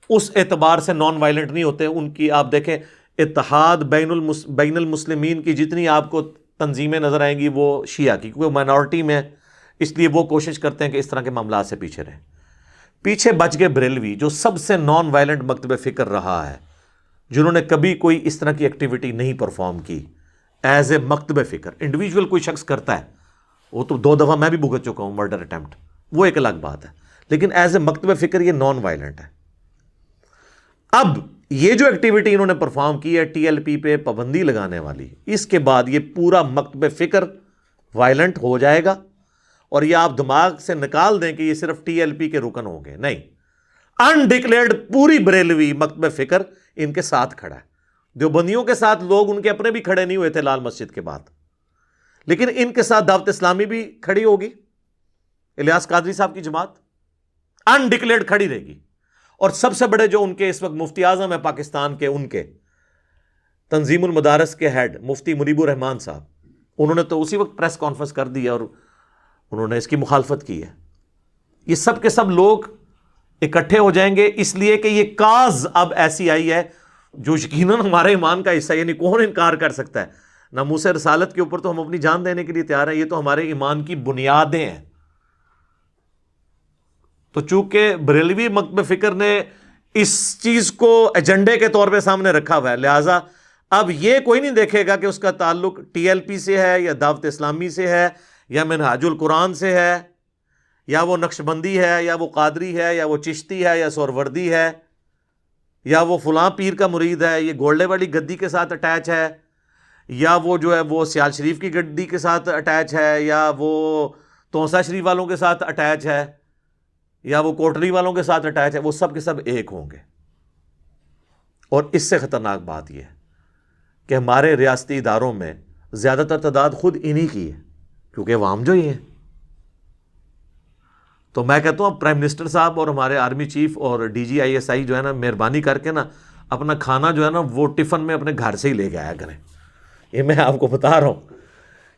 اس اعتبار سے نان وائلنٹ نہیں ہوتے، ان کی آپ دیکھیں اتحاد بین المسلمین کی جتنی آپ کو تنظیمیں نظر آئیں گی وہ شیعہ کی، کیونکہ مائنورٹی میں، اس لیے وہ کوشش کرتے ہیں کہ اس طرح کے معاملات سے پیچھے رہیں۔ پیچھے بچ گئے بریلوی، جو سب سے نان وائلنٹ مکتب فکر رہا ہے، جنہوں نے کبھی کوئی اس طرح کی ایکٹیویٹی نہیں پرفارم کی ایز اے مکتب فکر۔ انڈیویجول کوئی شخص کرتا ہے، وہ تو 2 دفعہ میں بھی بھگت چکا ہوں مرڈر اٹیمپٹ، وہ ایک الگ بات ہے، لیکن ایز اے مکتب فکر یہ نان وائلنٹ ہے۔ اب یہ جو ایکٹیویٹی انہوں نے پرفارم کی ہے ٹی ایل پی پہ پابندی لگانے والی، اس کے بعد یہ پورا مکتب فکر وائلنٹ ہو جائے گا، اور یہ آپ دماغ سے نکال دیں کہ یہ صرف ٹی ایل پی کے رکن ہوں گے، نہیں، انڈکلیئرڈ پوری بریلوی مکتب فکر ان کے ساتھ کھڑا ہے۔ دیوبندیوں کے ساتھ لوگ ان کے اپنے بھی کھڑے نہیں ہوئے تھے لال مسجد کے بعد، لیکن ان کے ساتھ دعوت اسلامی بھی کھڑی ہوگی، الیاس قادری صاحب کی جماعت انڈکلیئرڈ کھڑی رہے گی، اور سب سے بڑے جو ان کے اس وقت مفتی اعظم ہے پاکستان کے، ان کے تنظیم المدارس کے ہیڈ مفتی منیب الرحمان صاحب، انہوں نے تو اسی وقت پریس کانفرنس کر دی اور انہوں نے اس کی مخالفت کی ہے۔ یہ سب کے سب لوگ اکٹھے ہو جائیں گے، اس لیے کہ یہ کاز اب ایسی آئی ہے جو یقیناً ہمارے ایمان کا حصہ ہے، یعنی کون انکار کر سکتا ہے؟ ناموس رسالت کے اوپر تو ہم اپنی جان دینے کے لیے تیار ہیں، یہ تو ہمارے ایمان کی بنیادیں ہیں۔ تو چونکہ بریلوی مکتب فکر نے اس چیز کو ایجنڈے کے طور پہ سامنے رکھا ہوا ہے، لہٰذا اب یہ کوئی نہیں دیکھے گا کہ اس کا تعلق ٹی ایل پی سے ہے یا دعوت اسلامی سے ہے یا منہاج القرآن سے ہے یا وہ نقشبندی ہے یا وہ قادری ہے یا وہ چشتی ہے یا سہروردی ہے یا وہ فلاں پیر کا مرید ہے، یہ گولڈے والی گدی کے ساتھ اٹیچ ہے، یا وہ جو ہے وہ سیال شریف کی گدی کے ساتھ اٹیچ ہے، یا وہ تونسا شریف والوں کے ساتھ اٹیچ ہے، یا وہ کوٹلی والوں کے ساتھ اٹیچ ہے، وہ سب کے سب ایک ہوں گے۔ اور اس سے خطرناک بات یہ ہے کہ ہمارے ریاستی اداروں میں زیادہ تر تعداد خود انہی کی ہے، کیونکہ عوام جو ہی ہیں۔ تو میں کہتا ہوں پرائم منسٹر صاحب اور ہمارے آرمی چیف اور D G I S I جو ہے نا، مہربانی کر کے نا اپنا کھانا جو ہے نا وہ ٹفن میں اپنے گھر سے ہی لے کے آیا کریں، یہ میں آپ کو بتا رہا ہوں،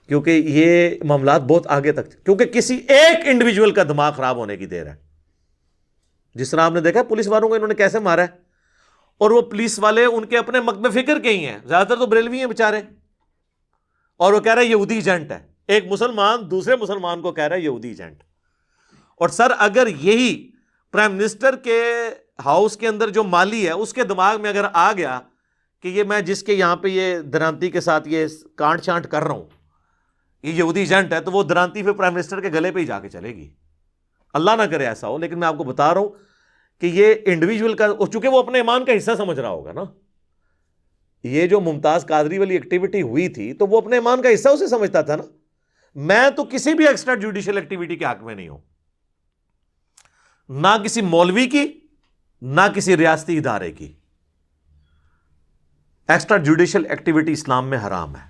کیونکہ یہ معاملات بہت آگے تک، کیونکہ کسی ایک انڈیویجول کا دماغ خراب ہونے کی دیر ہے۔ جس طرح آپ نے دیکھا پولیس والوں کو انہوں نے کیسے مارا ہے، اور وہ پولیس والے ان کے اپنے مکتب فکر کے ہی ہیں، زیادہ تر تو بریلوی ہیں بیچارے، اور وہ کہہ رہے ہیں یہودی ایجنٹ ہے، ایک مسلمان دوسرے مسلمان کو کہہ رہا ہے یہودی ایجنٹ۔ اور سر اگر یہی پرائم منسٹر کے ہاؤس کے اندر جو مالی ہے اس کے دماغ میں اگر آ گیا کہ یہ میں جس کے یہاں پہ یہ درانتی کے ساتھ یہ کانٹ چانٹ کر رہا ہوں یہ یہودی ایجنٹ ہے، تو وہ درانتی پھر پرائم منسٹر کے گلے پہ ہی جا کے چلے گی۔ اللہ نہ کرے ایسا ہو، لیکن میں آپ کو بتا رہا ہوں کہ یہ انڈیویجول کا، چونکہ وہ اپنے ایمان کا حصہ سمجھ رہا ہوگا نا، یہ جو ممتاز قادری والی ایکٹیویٹی ہوئی تھی تو وہ اپنے ایمان کا حصہ اسے سمجھتا تھا نا۔ میں تو کسی بھی ایکسٹرا جوڈیشل ایکٹیویٹی کے حق میں نہیں ہوں، نہ کسی مولوی کی نہ کسی ریاستی ادارے کی۔ ایکسٹرا جوڈیشل ایکٹیویٹی اسلام میں حرام ہے،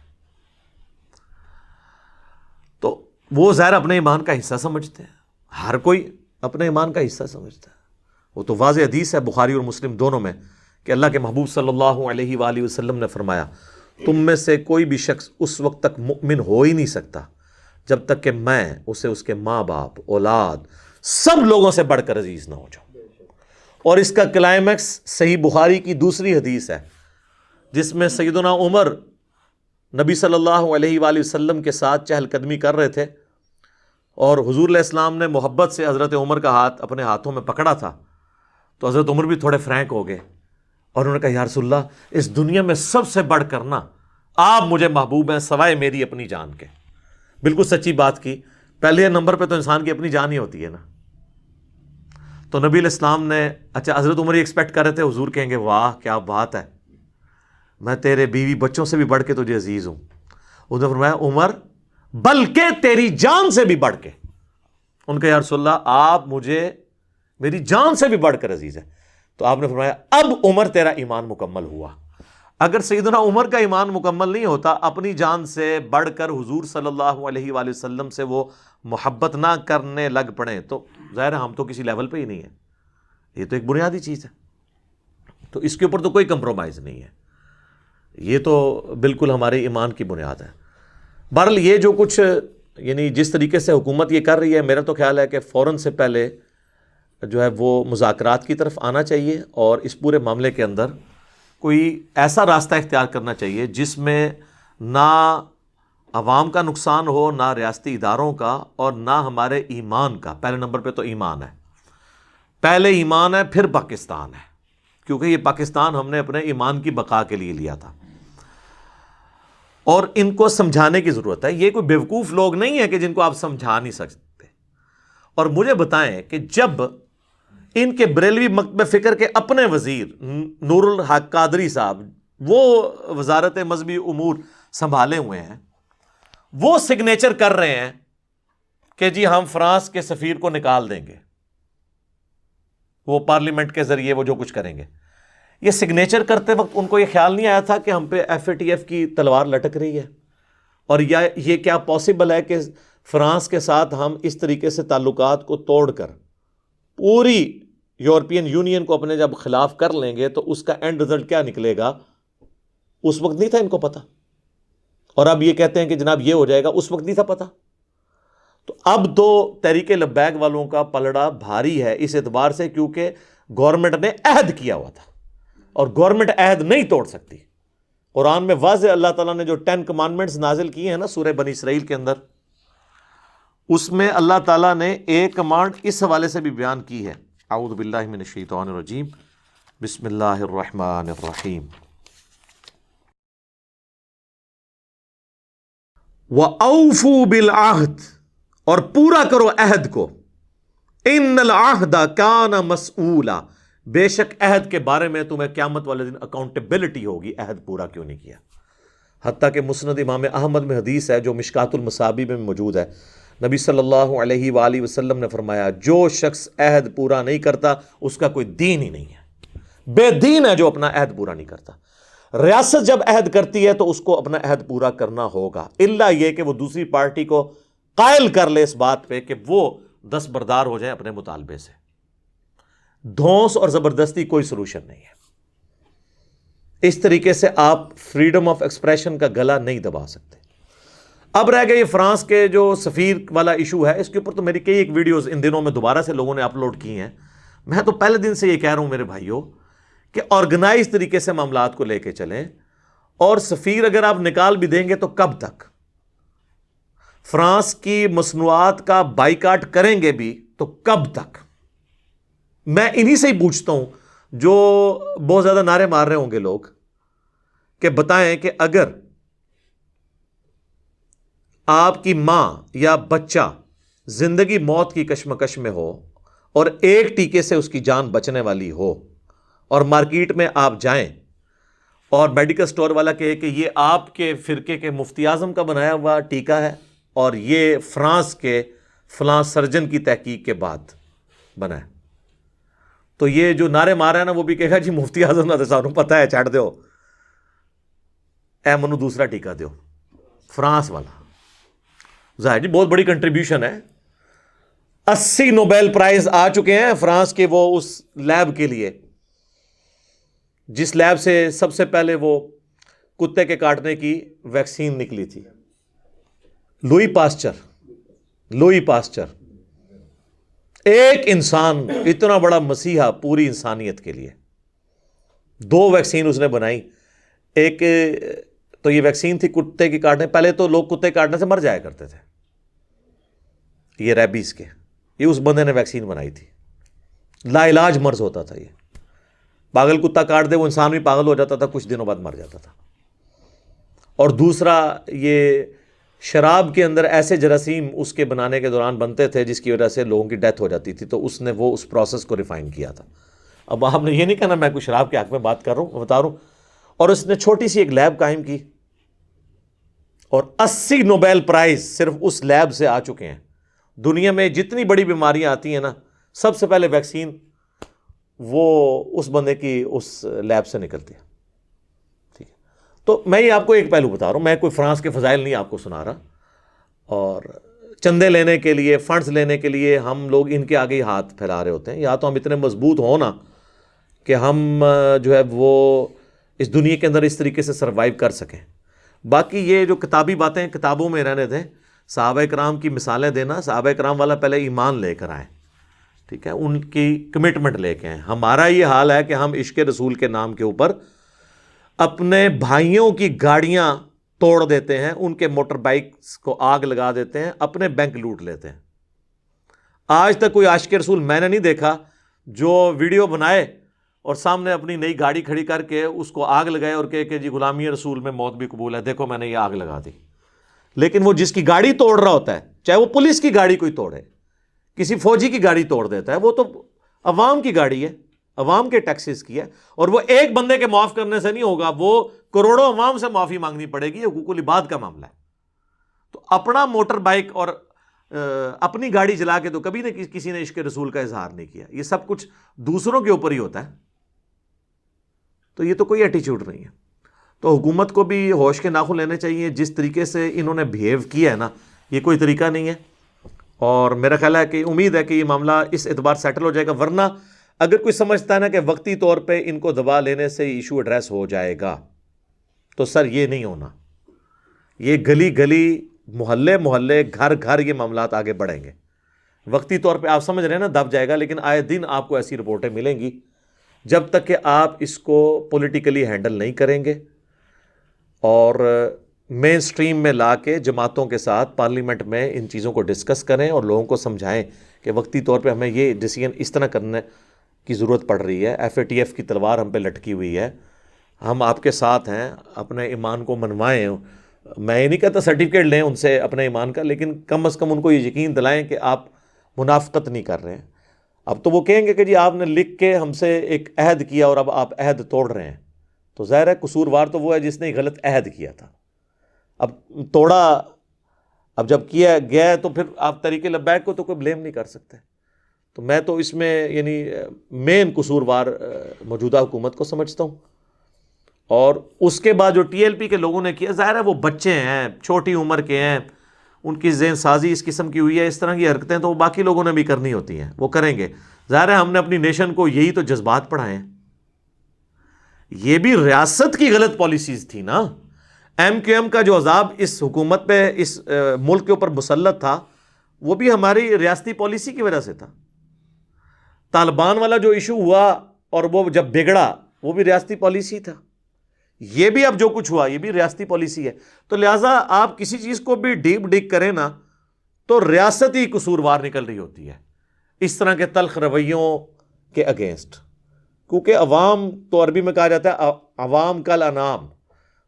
تو وہ ظاہر اپنے ایمان کا حصہ سمجھتے ہیں، ہر کوئی اپنے ایمان کا حصہ سمجھتا ہے۔ وہ تو واضح حدیث ہے بخاری اور مسلم دونوں میں کہ اللہ کے محبوب صلی اللہ علیہ وآلہ وسلم نے فرمایا تم میں سے کوئی بھی شخص اس وقت تک مؤمن ہو ہی نہیں سکتا جب تک کہ میں اسے اس کے ماں باپ اولاد سب لوگوں سے بڑھ کر عزیز نہ ہو جاؤں۔ اور اس کا کلائمیکس صحیح بخاری کی دوسری حدیث ہے جس میں سیدنا عمر نبی صلی اللہ علیہ وآلہ وسلم کے ساتھ چہل قدمی کر رہے تھے، اور حضور علیہ السلام نے محبت سے حضرت عمر کا ہاتھ اپنے ہاتھوں میں پکڑا تھا، تو حضرت عمر بھی تھوڑے فرینک ہو گئے اور انہوں نے کہا یا رسول اللہ اس دنیا میں سب سے بڑھ کر نا آپ مجھے محبوب ہیں سوائے میری اپنی جان کے۔ بالکل سچی بات کی، پہلے نمبر پہ تو انسان کی اپنی جان ہی ہوتی ہے نا۔ تو نبی علیہ السلام نے، اچھا حضرت عمر یہ ایکسپیکٹ کر رہے تھے حضور کہیں گے واہ کیا بات ہے، میں تیرے بیوی بچوں سے بھی بڑھ کے تجھے عزیز ہوں۔ انہوں نے فرمایا عمر بلکہ تیری جان سے بھی بڑھ کے۔ ان کا یا رسول اللہ آپ مجھے میری جان سے بھی بڑھ کر عزیز ہے۔ تو آپ نے فرمایا اب عمر تیرا ایمان مکمل ہوا۔ اگر سیدنا عمر کا ایمان مکمل نہیں ہوتا، اپنی جان سے بڑھ کر حضور صلی اللہ علیہ وآلہ وسلم سے وہ محبت نہ کرنے لگ پڑیں، تو ظاہر ہے ہم تو کسی لیول پہ ہی نہیں ہیں۔ یہ تو ایک بنیادی چیز ہے، تو اس کے اوپر تو کوئی کمپرومائز نہیں ہے، یہ تو بالکل ہمارے ایمان کی بنیاد ہے۔ بہرحال یہ جو کچھ یعنی جس طریقے سے حکومت یہ کر رہی ہے، میرا تو خیال ہے کہ فوراً سے پہلے جو ہے وہ مذاکرات کی طرف آنا چاہیے اور اس پورے معاملے کے اندر کوئی ایسا راستہ اختیار کرنا چاہیے جس میں نہ عوام کا نقصان ہو، نہ ریاستی اداروں کا، اور نہ ہمارے ایمان کا۔ پہلے نمبر پہ تو ایمان ہے، پہلے ایمان ہے پھر پاکستان ہے، کیونکہ یہ پاکستان ہم نے اپنے ایمان کی بقا کے لیے لیا تھا، اور ان کو سمجھانے کی ضرورت ہے۔ یہ کوئی بیوقوف لوگ نہیں ہے کہ جن کو آپ سمجھا نہیں سکتے۔ اور مجھے بتائیں کہ جب ان کے بریلوی مکتب فکر کے اپنے وزیر نور الحق قادری صاحب، وہ وزارت مذہبی امور سنبھالے ہوئے ہیں، وہ سگنیچر کر رہے ہیں کہ جی ہم فرانس کے سفیر کو نکال دیں گے، وہ پارلیمنٹ کے ذریعے وہ جو کچھ کریں گے، یہ سگنیچر کرتے وقت ان کو یہ خیال نہیں آیا تھا کہ ہم پہ ایف اے ٹی ایف کی تلوار لٹک رہی ہے، اور یہ کیا پاسبل ہے کہ فرانس کے ساتھ ہم اس طریقے سے تعلقات کو توڑ کر پوری یورپین یونین کو اپنے جب خلاف کر لیں گے تو اس کا اینڈ رزلٹ کیا نکلے گا؟ اس وقت نہیں تھا ان کو پتا، اور اب یہ کہتے ہیں کہ جناب یہ ہو جائے گا، اس وقت نہیں تھا پتا۔ تو اب تو تحریک لبیک والوں کا پلڑا بھاری ہے اس اعتبار سے کیونکہ گورنمنٹ نے عہد کیا ہوا تھا، اور گورنمنٹ عہد نہیں توڑ سکتی۔ قرآن میں واضح اللہ تعالیٰ نے جو 10 کمانڈمنٹس نازل کیے ہیں نا سورہ بنی اسرائیل کے اندر، اس میں اللہ تعالیٰ نے ایک کمانڈ اس حوالے سے بھی بیان کی ہے۔ اعوذ باللہ من الشیطان الرجیم، بسم اللہ الرحمن الرحیم۔ وَأَوْفُوا بِالْعَهْدِ، اور پورا کرو عہد کو، ان العہد کان مسئولا، بے شک عہد کے بارے میں تمہیں قیامت والے دن اکاؤنٹیبلٹی ہوگی، عہد پورا کیوں نہیں کیا۔ حتیٰ کہ مسند امام احمد میں حدیث ہے جو مشکات المصابیح میں موجود ہے، نبی صلی اللہ علیہ وآلہ وسلم نے فرمایا جو شخص عہد پورا نہیں کرتا اس کا کوئی دین ہی نہیں ہے، بے دین ہے جو اپنا عہد پورا نہیں کرتا۔ ریاست جب عہد کرتی ہے تو اس کو اپنا عہد پورا کرنا ہوگا، الا یہ کہ وہ دوسری پارٹی کو قائل کر لے اس بات پہ کہ وہ دستبردار ہو جائے اپنے مطالبے سے۔ دھونس اور زبردستی کوئی سلوشن نہیں ہے۔ اس طریقے سے آپ فریڈم آف ایکسپریشن کا گلا نہیں دبا سکتے۔ اب رہ گیا یہ فرانس کے جو سفیر والا ایشو ہے، اس کے اوپر تو میری کئی ایک ویڈیوز ان دنوں میں دوبارہ سے لوگوں نے اپلوڈ کی ہیں۔ میں تو پہلے دن سے یہ کہہ رہا ہوں میرے بھائیوں کہ آرگنائز طریقے سے معاملات کو لے کے چلیں، اور سفیر اگر آپ نکال بھی دیں گے تو کب تک؟ فرانس کی مصنوعات کا بائیکاٹ کریں گے بھی تو کب تک؟ میں انہی سے ہی پوچھتا ہوں جو بہت زیادہ نعرے مار رہے ہوں گے لوگ، کہ بتائیں کہ اگر آپ کی ماں یا بچہ زندگی موت کی کشمکش میں ہو اور ایک ٹیکے سے اس کی جان بچنے والی ہو، اور مارکیٹ میں آپ جائیں اور میڈیکل سٹور والا کہے کہ یہ آپ کے فرقے کے مفتی اعظم کا بنایا ہوا ٹیکہ ہے اور یہ فرانس کے فلاں سرجن کی تحقیق کے بعد بنا ہے، تو یہ جو نعرے مارا ہے نا وہ بھی کہے گا جی مفتی اعظم نے سانوں پتہ ہے، چھڑ دیو اے منو دوسرا ٹیکہ دیو فرانس والا۔ ظاہر جی بہت بڑی کنٹریبیوشن ہے، 80 نوبیل پرائز آ چکے ہیں فرانس کے وہ اس لیب کے لیے جس لیب سے سب سے پہلے وہ کتے کے کاٹنے کی ویکسین نکلی تھی، لوئی پاسچر، ایک انسان اتنا بڑا مسیحا پوری انسانیت کے لیے، 2 ویکسین اس نے بنائی۔ ایک تو یہ ویکسین تھی کتے کی کاٹنے، پہلے تو لوگ کتے کاٹنے سے مر جایا کرتے تھے، یہ ریبیز کے، یہ اس بندے نے ویکسین بنائی تھی، لا علاج مرض ہوتا تھا یہ، پاگل کتا کاٹ دے وہ انسان بھی پاگل ہو جاتا تھا، کچھ دنوں بعد مر جاتا تھا۔ اور دوسرا، یہ شراب کے اندر ایسے جراثیم اس کے بنانے کے دوران بنتے تھے جس کی وجہ سے لوگوں کی ڈیتھ ہو جاتی تھی، تو اس نے وہ اس پروسیس کو ریفائن کیا تھا۔ اب آپ نے یہ نہیں کہنا میں کوئی شراب کے حق میں بات کر رہا ہوں، بتا رہا ہوں۔ اور اس نے چھوٹی سی ایک لیب قائم کی اور 80 نوبیل پرائز صرف اس لیب سے آ چکے ہیں۔ دنیا میں جتنی بڑی بیماریاں آتی ہیں نا، سب سے پہلے ویکسین وہ اس بندے کی اس لیب سے نکلتی ہے، ٹھیک ہے۔ تو میں یہ آپ کو ایک پہلو بتا رہا ہوں، میں کوئی فرانس کے فضائل نہیں آپ کو سنا رہا، اور چندے لینے کے لیے، فنڈز لینے کے لیے ہم لوگ ان کے آگے ہی ہاتھ پھیلا رہے ہوتے ہیں۔ یا تو ہم اتنے مضبوط ہوں نا کہ ہم جو ہے وہ اس دنیا کے اندر اس طریقے سے سروائیو کر سکیں۔ باقی یہ جو کتابی باتیں کتابوں میں رہنے دیں، صحابہ کرام کی مثالیں دینا، صحابہ کرام والا پہلے ایمان لے کر آئیں، ٹھیک ہے، ان کی کمٹمنٹ لے کے آئیں۔ ہمارا یہ حال ہے کہ ہم عشق رسول کے نام کے اوپر اپنے بھائیوں کی گاڑیاں توڑ دیتے ہیں، ان کے موٹر بائکس کو آگ لگا دیتے ہیں، اپنے بینک لوٹ لیتے ہیں۔ آج تک کوئی عاشق رسول میں نے نہیں دیکھا جو ویڈیو بنائے اور سامنے اپنی نئی گاڑی کھڑی کر کے اس کو آگ لگائے اور کہے کہ جی غلامی رسول میں موت بھی قبول ہے، دیکھو میں نے یہ آگ لگا دی۔ لیکن وہ جس کی گاڑی توڑ رہا ہوتا ہے، چاہے وہ پولیس کی گاڑی کوئی توڑے، کسی فوجی کی گاڑی توڑ دیتا ہے، وہ تو عوام کی گاڑی ہے، عوام کے ٹیکسز کی ہے، اور وہ ایک بندے کے معاف کرنے سے نہیں ہوگا، وہ کروڑوں عوام سے معافی مانگنی پڑے گی۔ یہ حقوق العباد کا معاملہ ہے۔ تو اپنا موٹر بائک اور اپنی گاڑی جلا کے تو کبھی نہ کسی نے عشق رسول کا اظہار نہیں کیا۔ یہ سب کچھ دوسروں کے اوپر ہی ہوتا ہے، تو یہ تو کوئی ایٹیچیوڈ نہیں ہے۔ تو حکومت کو بھی ہوش کے ناخن لینے چاہیے۔ جس طریقے سے انہوں نے بہیو کیا ہے نا، یہ کوئی طریقہ نہیں ہے، اور میرا خیال ہے کہ امید ہے کہ یہ معاملہ اس اعتبار سیٹل ہو جائے گا، ورنہ اگر کوئی سمجھتا ہے نا کہ وقتی طور پہ ان کو دبا لینے سے ایشو ایڈریس ہو جائے گا، تو سر یہ نہیں ہونا۔ یہ گلی گلی، محلے محلے، گھر گھر یہ معاملات آگے بڑھیں گے۔ وقتی طور پہ آپ سمجھ رہے ہیں نا دب جائے گا، لیکن آئے دن آپ کو ایسی رپورٹیں ملیں گی۔ جب تک کہ آپ اس کو پولیٹیکلی ہینڈل نہیں کریں گے اور مین سٹریم میں لا کے جماعتوں کے ساتھ پارلیمنٹ میں ان چیزوں کو ڈسکس کریں اور لوگوں کو سمجھائیں کہ وقتی طور پہ ہمیں یہ ڈیسیجن اس طرح کرنے کی ضرورت پڑ رہی ہے، FATF کی تلوار ہم پہ لٹکی ہوئی ہے، ہم آپ کے ساتھ ہیں، اپنے ایمان کو منوائیں۔ میں یہ نہیں کہتا سرٹیفکیٹ لیں ان سے اپنے ایمان کا، لیکن کم از کم ان کو یہ یقین دلائیں کہ آپ منافقت نہیں کر رہے ہیں۔ اب تو وہ کہیں گے کہ جی آپ نے لکھ کے ہم سے ایک عہد کیا اور اب آپ عہد توڑ رہے ہیں، تو ظاہر ہے قصوروار تو وہ ہے جس نے غلط عہد کیا تھا، اب توڑا، اب جب کیا گیا تو پھر آپ طریق لبیک کو تو کوئی بلیم نہیں کر سکتے۔ تو میں تو اس میں یعنی مین قصوروار موجودہ حکومت کو سمجھتا ہوں۔ اور اس کے بعد جو TLP کے لوگوں نے کیا، ظاہر ہے وہ بچے ہیں، چھوٹی عمر کے ہیں، ان کی ذہن سازی اس قسم کی ہوئی ہے، اس طرح کی حرکتیں تو باقی لوگوں نے بھی کرنی ہوتی ہیں، وہ کریں گے۔ ظاہر ہے ہم نے اپنی نیشن کو یہی تو جذبات پڑھائے ہیں۔ یہ بھی ریاست کی غلط پالیسیز تھی نا۔ MQM کا جو عذاب اس حکومت پہ، اس ملک کے اوپر مسلط تھا، وہ بھی ہماری ریاستی پالیسی کی وجہ سے تھا۔ طالبان والا جو ایشو ہوا اور وہ جب بگڑا، وہ بھی ریاستی پالیسی تھا۔ یہ بھی اب جو کچھ ہوا یہ بھی ریاستی پالیسی ہے۔ تو لہٰذا آپ کسی چیز کو بھی ڈیپ ڈگ کریں نا تو ریاست ہی قصوروار نکل رہی ہوتی ہے اس طرح کے تلخ رویوں کے اگینسٹ، کیونکہ عوام تو عربی میں کہا جاتا ہے عوام کل انام،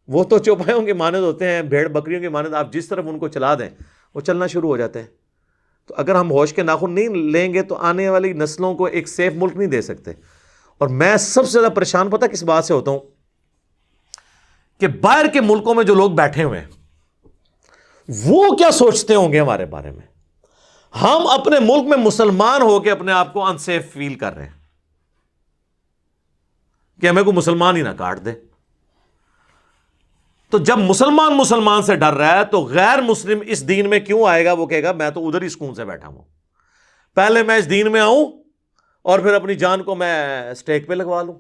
وہ تو چوپایوں کے مانند ہوتے ہیں، بھیڑ بکریوں کے مانند، آپ جس طرف ان کو چلا دیں وہ چلنا شروع ہو جاتے ہیں۔ تو اگر ہم ہوش کے ناخن نہیں لیں گے تو آنے والی نسلوں کو ایک سیف ملک نہیں دے سکتے۔ اور میں سب سے زیادہ پریشان پتہ کس بات سے ہوتا ہوں کہ باہر کے ملکوں میں جو لوگ بیٹھے ہوئے ہیں وہ کیا سوچتے ہوں گے ہمارے بارے میں۔ ہم اپنے ملک میں مسلمان ہو کے اپنے آپ کو انسیف فیل کر رہے ہیں کہ ہمیں کوئی مسلمان ہی نہ کاٹ دے۔ تو جب مسلمان سے ڈر رہا ہے تو غیر مسلم اس دین میں کیوں آئے گا؟ وہ کہے گا میں تو ادھر ہی سکون سے بیٹھا ہوں، پہلے میں اس دین میں آؤں اور پھر اپنی جان کو میں سٹیک پہ لگوا لوں۔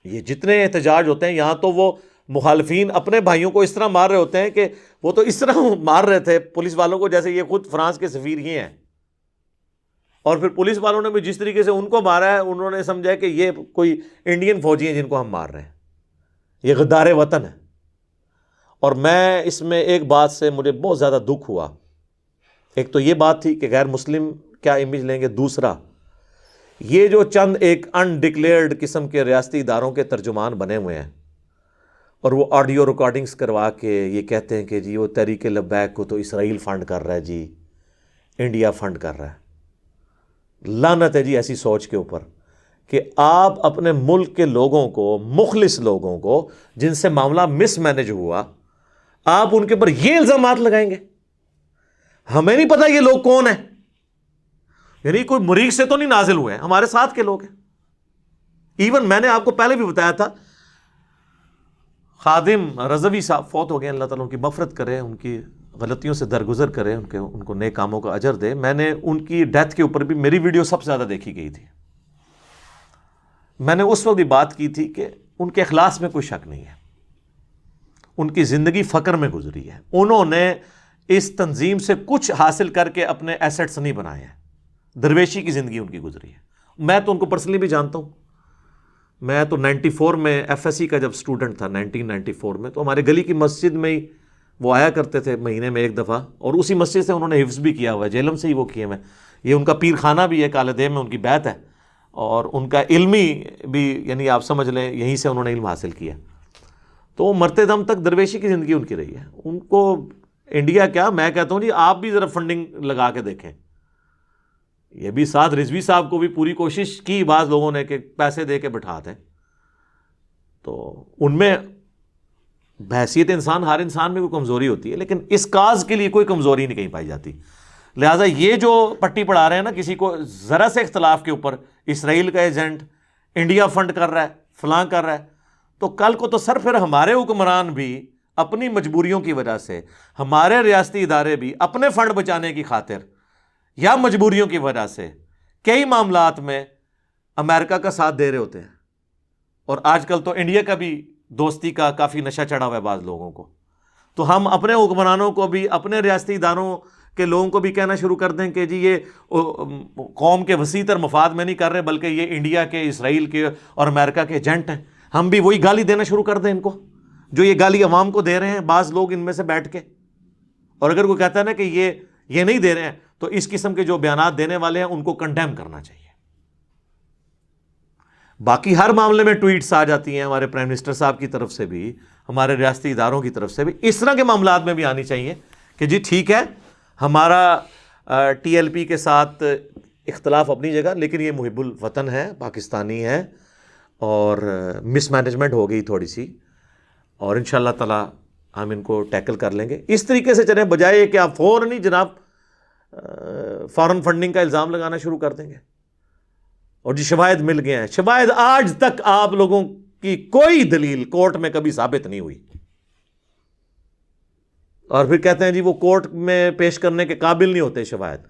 یہ جتنے احتجاج ہوتے ہیں یہاں تو وہ مخالفین اپنے بھائیوں کو اس طرح مار رہے ہوتے ہیں کہ وہ تو اس طرح مار رہے تھے پولیس والوں کو جیسے یہ خود فرانس کے سفیر ہی ہیں، اور پھر پولیس والوں نے بھی جس طریقے سے ان کو مارا ہے انہوں نے سمجھا کہ یہ کوئی انڈین فوجی ہیں جن کو ہم مار رہے ہیں، یہ غدار وطن ہے۔ اور میں اس میں ایک بات سے مجھے بہت زیادہ دکھ ہوا ایک تو یہ بات تھی کہ غیر مسلم کیا امیج لیں گے، دوسرا یہ جو چند ایک انڈکلیئرڈ قسم کے ریاستی اداروں کے ترجمان بنے ہوئے ہیں اور وہ آڈیو ریکارڈنگز کروا کے یہ کہتے ہیں کہ جی وہ تحریک لبیک کو تو اسرائیل فنڈ کر رہا ہے، جی انڈیا فنڈ کر رہا ہے۔ لعنت ہے جی ایسی سوچ کے اوپر کہ آپ اپنے ملک کے لوگوں کو، مخلص لوگوں کو جن سے معاملہ مس مینج ہوا، آپ ان کے اوپر یہ الزامات لگائیں گے۔ ہمیں نہیں پتا یہ لوگ کون ہیں، یعنی کوئی مریخ سے تو نہیں نازل ہوئے ہیں، ہمارے ساتھ کے لوگ ہیں۔ ایون میں نے آپ کو پہلے بھی بتایا تھا، خادم رضوی صاحب فوت ہو گئے، اللہ تعالیٰ ان کی مغفرت کرے، ان کی غلطیوں سے درگزر کرے، ان کو نیک کاموں کا اجر دے۔ میں نے ان کی ڈیتھ کے اوپر بھی میری ویڈیو سب سے زیادہ دیکھی گئی تھی۔ میں نے اس وقت بھی بات کی تھی کہ ان کے اخلاص میں کوئی شک نہیں ہے، ان کی زندگی فقر میں گزری ہے، انہوں نے اس تنظیم سے کچھ حاصل کر کے اپنے ایسٹس نہیں بنائے ہیں، درویشی کی زندگی ان کی گزری ہے۔ میں تو ان کو پرسنلی بھی جانتا ہوں، میں تو 94 میں ایف ایس سی کا جب اسٹوڈنٹ تھا 1994 میں، تو ہمارے گلی کی مسجد میں ہی وہ آیا کرتے تھے مہینے میں ایک دفعہ، اور اسی مسجد سے انہوں نے حفظ بھی کیا ہوا ہے، جہلم سے ہی وہ کیے ہوئے۔ یہ ان کا پیر خانہ بھی ہے، کالے دیو میں ان کی بیت ہے، اور ان کا علمی بھی، یعنی آپ سمجھ لیں یہیں سے انہوں نے علم حاصل کیا۔ تو مرتے دم تک درویشی کی زندگی ان کی رہی ہے۔ ان کو انڈیا کیا، میں کہتا ہوں جی آپ بھی ذرا فنڈنگ لگا کے دیکھیں۔ یہ بھی ساتھ رضوی صاحب کو بھی پوری کوشش کی بعض لوگوں نے کہ پیسے دے کے بٹھا دیں، تو ان میں بحیثیت انسان، ہر انسان میں کوئی کمزوری ہوتی ہے، لیکن اس کاز کے لیے کوئی کمزوری نہیں کہیں پائی جاتی۔ لہٰذا یہ جو پٹی پڑھا رہے ہیں نا کسی کو ذرا سے اختلاف کے اوپر، اسرائیل کا ایجنٹ، انڈیا فنڈ کر رہا ہے، فلاں کر رہا ہے، تو کل کو تو سر پھر ہمارے حکمران بھی اپنی مجبوریوں کی وجہ سے، ہمارے ریاستی ادارے بھی اپنے فنڈ بچانے کی خاطر یا مجبوریوں کی وجہ سے کئی معاملات میں امریکہ کا ساتھ دے رہے ہوتے ہیں۔ اور آج کل تو انڈیا کا بھی دوستی کا کافی نشہ چڑھا ہوا ہے بعض لوگوں کو، تو ہم اپنے حکمرانوں کو بھی، اپنے ریاستی اداروں کے لوگوں کو بھی کہنا شروع کر دیں کہ جی یہ قوم کے وسیع تر مفاد میں نہیں کر رہے، بلکہ یہ انڈیا کے، اسرائیل کے اور امریکہ کے ایجنٹ ہیں۔ ہم بھی وہی گالی دینا شروع کر دیں ان کو جو یہ گالی عوام کو دے رہے ہیں بعض لوگ ان میں سے بیٹھ کے۔ اور اگر کوئی کہتا ہے نا کہ یہ نہیں دے رہے ہیں، تو اس قسم کے جو بیانات دینے والے ہیں ان کو کنڈیم کرنا چاہیے۔ باقی ہر معاملے میں ٹویٹس آ جاتی ہیں ہمارے پرائم منسٹر صاحب کی طرف سے بھی، ہمارے ریاستی اداروں کی طرف سے بھی، اس طرح کے معاملات میں بھی آنی چاہیے کہ جی ٹھیک ہے ہمارا ٹی ایل پی کے ساتھ اختلاف اپنی جگہ، لیکن یہ محب الوطن ہے، پاکستانی ہے، اور مس مینجمنٹ ہو گئی تھوڑی سی، اور ان شاء اللہ تعالیٰ ہم ان کو ٹیکل کر لیں گے۔ اس طریقے سے چلیں، بجائے کہ آپ فوراً ہی جناب فارن فنڈنگ کا الزام لگانا شروع کر دیں گے۔ اور جی شواہد مل گئے ہیں، شواہد آج تک آپ لوگوں کی کوئی دلیل کورٹ میں کبھی ثابت نہیں ہوئی، اور پھر کہتے ہیں جی وہ کورٹ میں پیش کرنے کے قابل نہیں ہوتے شواہد۔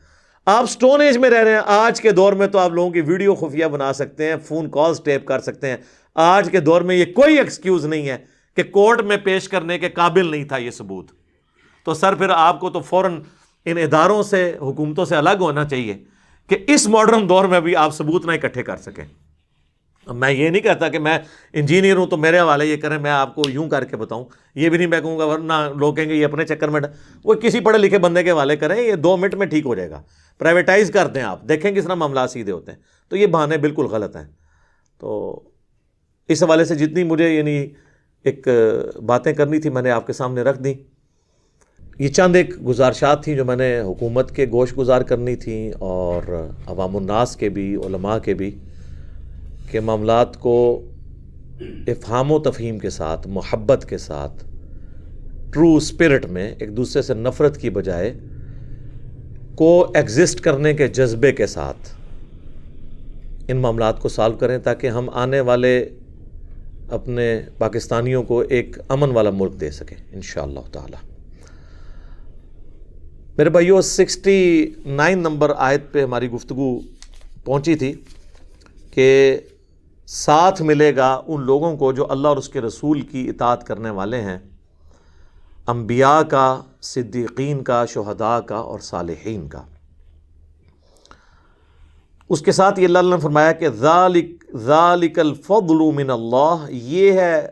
آپ سٹون ایج میں رہ رہے ہیں، آج کے دور میں تو آپ لوگوں کی ویڈیو خفیہ بنا سکتے ہیں، فون کالز ٹیپ کر سکتے ہیں۔ آج کے دور میں یہ کوئی ایکسکیوز نہیں ہے کہ کورٹ میں پیش کرنے کے قابل نہیں تھا یہ ثبوت، تو سر پھر آپ کو تو فوراً ان اداروں سے، حکومتوں سے الگ ہونا چاہیے کہ اس ماڈرن دور میں بھی آپ ثبوت نہ اکٹھے کر سکیں۔ میں یہ نہیں کہتا کہ میں انجینئر ہوں تو میرے حوالے یہ کریں، میں آپ کو یوں کر کے بتاؤں، یہ بھی نہیں میں کہوں گا، ورنہ لوگ کہیں گے یہ اپنے چکر میں وہ کسی پڑھے لکھے بندے کے حوالے کریں، یہ 2 منٹ میں ٹھیک ہو جائے گا۔ پرائیویٹائز کر دیں، آپ دیکھیں کس طرح معاملات سیدھے ہوتے ہیں۔ تو یہ بہانے بالکل غلط ہیں۔ تو اس حوالے سے جتنی مجھے یعنی ایک باتیں کرنی تھی میں نے آپ کے سامنے رکھ دیں۔ یہ چند ایک گزارشات تھیں جو میں نے حکومت کے گوش گزار کرنی تھیں، اور عوام الناس کے بھی، علماء کے بھی، کہ معاملات کو افہام و تفہیم کے ساتھ، محبت کے ساتھ، ٹرو اسپرٹ میں، ایک دوسرے سے نفرت کی بجائے کو ایگزسٹ کرنے کے جذبے کے ساتھ ان معاملات کو سالو کریں، تاکہ ہم آنے والے اپنے پاکستانیوں کو ایک امن والا ملک دے سکیں انشاءاللہ تعالی۔ میرے بھائیو، 69 نمبر آیت پہ ہماری گفتگو پہنچی تھی کہ ساتھ ملے گا ان لوگوں کو جو اللہ اور اس کے رسول کی اطاعت کرنے والے ہیں، انبیاء کا، صدیقین کا، شہداء کا اور صالحین کا۔ اس کے ساتھ یہ اللہ نے فرمایا کہ ذالک الفضل من اللہ، یہ ہے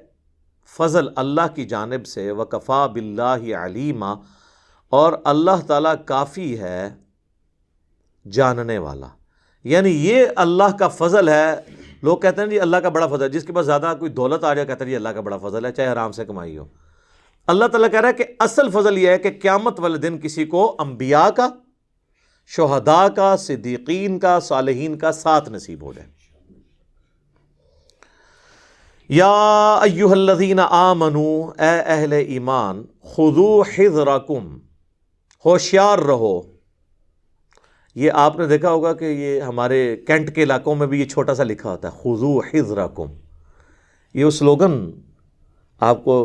فضل اللہ کی جانب سے، وکفا باللہ علیما، اور اللہ تعالیٰ کافی ہے جاننے والا. یعنی یہ اللہ کا فضل ہے. لوگ کہتے ہیں جی اللہ کا بڑا فضل ہے، جس کے پاس زیادہ کوئی دولت آ جائے کہتے ہیں جی اللہ کا بڑا فضل ہے، چاہے آرام سے کمائی ہو. اللہ تعالیٰ کہہ رہا ہے کہ اصل فضل یہ ہے کہ قیامت والے دن کسی کو انبیاء کا، شہداء کا، صدیقین کا، صالحین کا ساتھ نصیب ہو جائے. یا ایھا الذین آمنوا، اے اہل ایمان، خذوا حذرکم، ہوشیار رہو. یہ آپ نے دیکھا ہوگا کہ یہ ہمارے کینٹ کے علاقوں میں بھی یہ چھوٹا سا لکھا ہوتا ہے، خذوا حذرکم. یہ سلوگن آپ کو